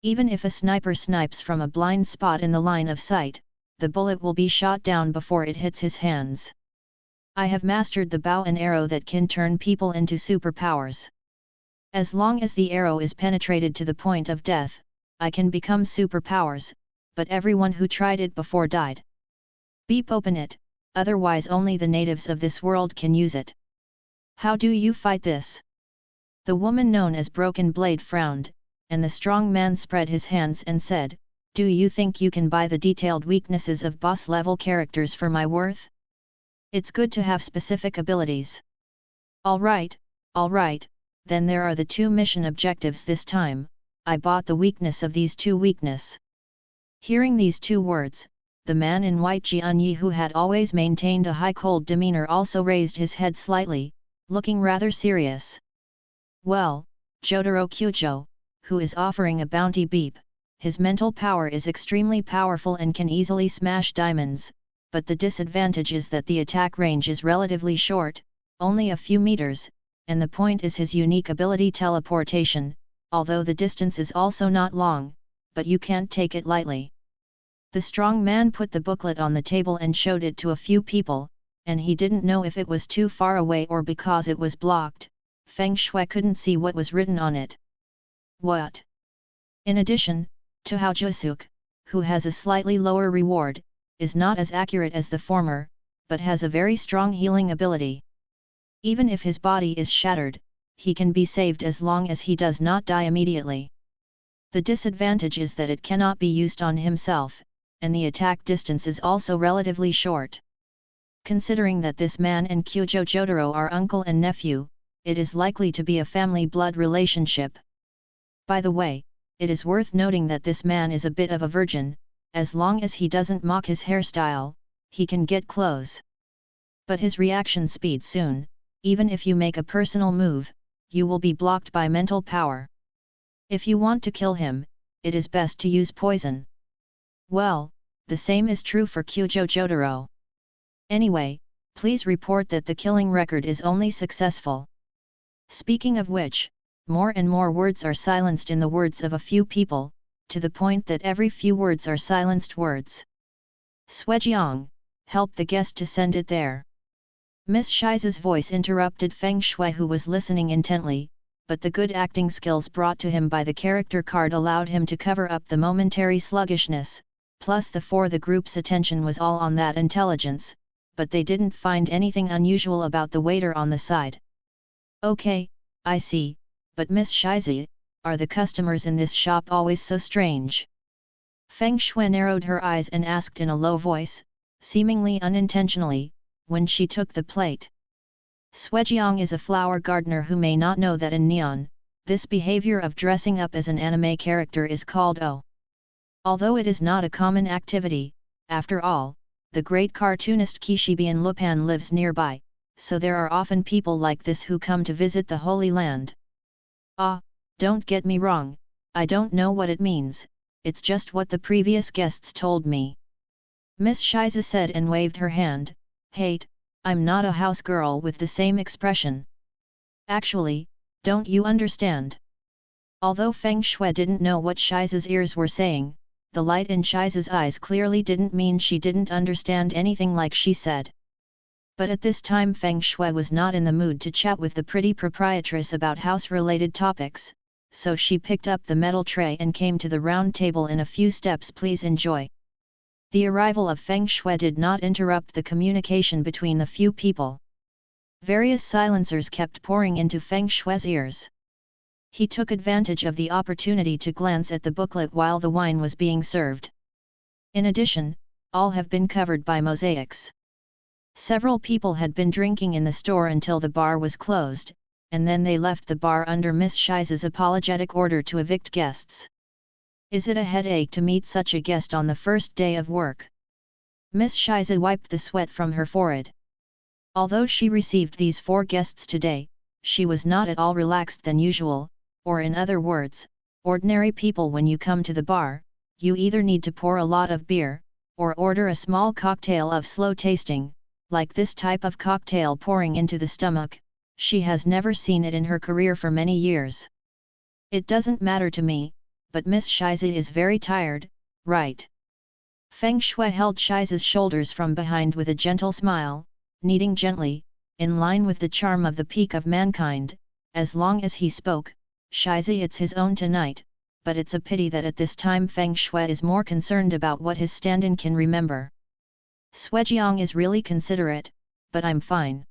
Even if a sniper snipes from a blind spot in the line of sight, the bullet will be shot down before it hits his hands. I have mastered the bow and arrow that can turn people into superpowers. As long as the arrow is penetrated to the point of death, I can become superpowers, but everyone who tried it before died. Beep, open it, otherwise only the natives of this world can use it. How do you fight this?" The woman known as Broken Blade frowned, and the strong man spread his hands and said, "Do you think you can buy the detailed weaknesses of boss-level characters for my worth? It's good to have specific abilities." All right, then there are the two mission objectives this time. I bought the weakness of these two weakness." Hearing these two words, the man in white Jianyi, who had always maintained a high cold demeanor, also raised his head slightly, looking rather serious. "Well, Jotaro Kyujo, who is offering a bounty beep, his mental power is extremely powerful and can easily smash diamonds, but the disadvantage is that the attack range is relatively short, only a few meters, and the point is his unique ability teleportation, although the distance is also not long, but you can't take it lightly." The strong man put the booklet on the table and showed it to a few people, and he didn't know if it was too far away or because it was blocked. Feng Shui couldn't see what was written on it. What? In addition, Tuhao Jusuk, who has a slightly lower reward, is not as accurate as the former, but has a very strong healing ability. Even if his body is shattered, he can be saved as long as he does not die immediately. The disadvantage is that it cannot be used on himself, and the attack distance is also relatively short. Considering that this man and Kyujo Jotaro are uncle and nephew, it is likely to be a family blood relationship. By the way, it is worth noting that this man is a bit of a virgin. As long as he doesn't mock his hairstyle, he can get close. But his reaction speed soon, even if you make a personal move, you will be blocked by mental power. If you want to kill him, it is best to use poison. Well, the same is true for Kyujo Jotaro. Anyway, please report that the killing record is only successful. Speaking of which, more and more words are silenced in the words of a few people, to the point that every few words are silenced words. Shuijiang, help the guest to send it there. Miss Shiza's voice interrupted Feng Shui, who was listening intently, but the good acting skills brought to him by the character card allowed him to cover up the momentary sluggishness, plus the group's attention was all on that intelligence, but they didn't find anything unusual about the waiter on the side. Okay, I see, but Miss Shiza, are the customers in this shop always so strange? Feng Shui narrowed her eyes and asked in a low voice, seemingly unintentionally, when she took the plate. Suejiang is a flower gardener who may not know that in Neon, this behavior of dressing up as an anime character is called O. Although it is not a common activity, after all, the great cartoonist Kishibian Lupan lives nearby, so there are often people like this who come to visit the Holy Land. Ah, don't get me wrong, I don't know what it means, it's just what the previous guests told me. Miss Shiza said and waved her hand. Hate, I'm not a house girl with the same expression. Actually, don't you understand? Although Feng Shui didn't know what Shiza's ears were saying, the light in Shiza's eyes clearly didn't mean she didn't understand anything like she said. But at this time Feng Shui was not in the mood to chat with the pretty proprietress about house-related topics, so she picked up the metal tray and came to the round table in a few steps. Please enjoy. The arrival of Feng Shui did not interrupt the communication between the few people. Various silencers kept pouring into Feng Shui's ears. He took advantage of the opportunity to glance at the booklet while the wine was being served. In addition, all have been covered by mosaics. Several people had been drinking in the store until the bar was closed, and then they left the bar under Miss Shiza's apologetic order to evict guests. Is it a headache to meet such a guest on the first day of work? Miss Shiza wiped the sweat from her forehead. Although she received these 4 guests today, she was not at all relaxed than usual, or in other words, ordinary people when you come to the bar, you either need to pour a lot of beer, or order a small cocktail of slow tasting, like this type of cocktail pouring into the stomach. She has never seen it in her career for many years. It doesn't matter to me, but Miss Shiza is very tired, right? Feng Shui held Shiza's shoulders from behind with a gentle smile, kneading gently, in line with the charm of the peak of mankind. As long as he spoke, Shiza, it's his own tonight, but it's a pity that at this time Feng Shui is more concerned about what his stand-in can remember. Suejiang is really considerate, but I'm fine.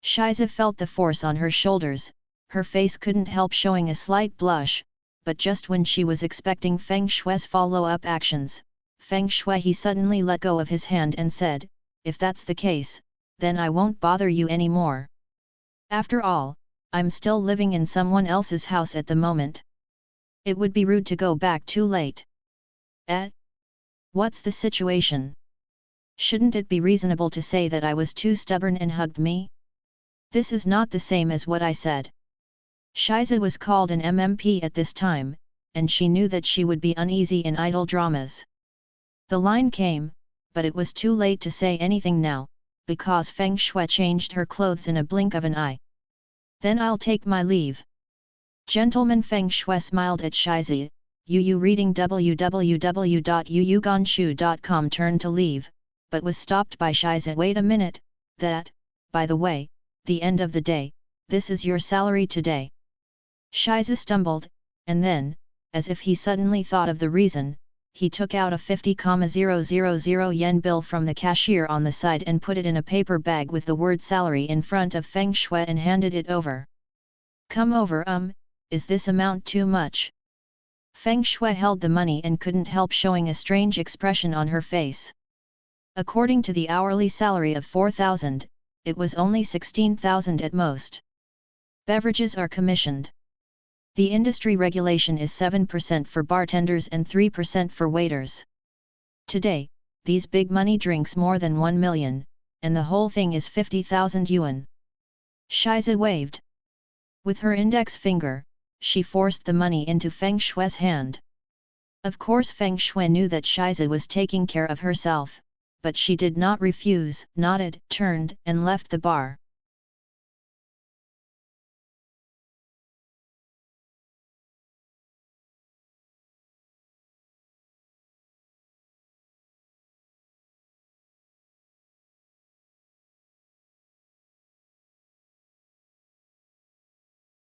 Shiza felt the force on her shoulders, her face couldn't help showing a slight blush, but just when she was expecting Feng Shui's follow-up actions, Feng Shui he suddenly let go of his hand and said, if that's the case, then I won't bother you anymore. After all, I'm still living in someone else's house at the moment. It would be rude to go back too late. What's the situation? Shouldn't it be reasonable to say that I was too stubborn and hugged me? This is not the same as what I said. Shiza was called an MMP at this time, and she knew that she would be uneasy in idle dramas. The line came, but it was too late to say anything now, because Feng Shui changed her clothes in a blink of an eye. Then I'll take my leave. Gentleman, Feng Shui smiled at Shiza. Yu reading www.yuyuganshu.com turned to leave, but was stopped by Shiza. Wait a minute, that, by the way, the end of the day, this is your salary today. Shiza stumbled, and then, as if he suddenly thought of the reason, he took out a 50,000 yen bill from the cashier on the side and put it in a paper bag with the word salary in front of Feng Shui and handed it over. Come over, is this amount too much? Feng Shui held the money and couldn't help showing a strange expression on her face. According to the hourly salary of 4,000, it was only 16,000 at most. Beverages are commissioned. The industry regulation is 7% for bartenders and 3% for waiters. Today, these big money drinks more than 1 million, and the whole thing is 50,000 yuan. Shiza waved. With her index finger, she forced the money into Feng Shui's hand. Of course Feng Shui knew that Shiza was taking care of herself, but she did not refuse, nodded, turned, and left the bar.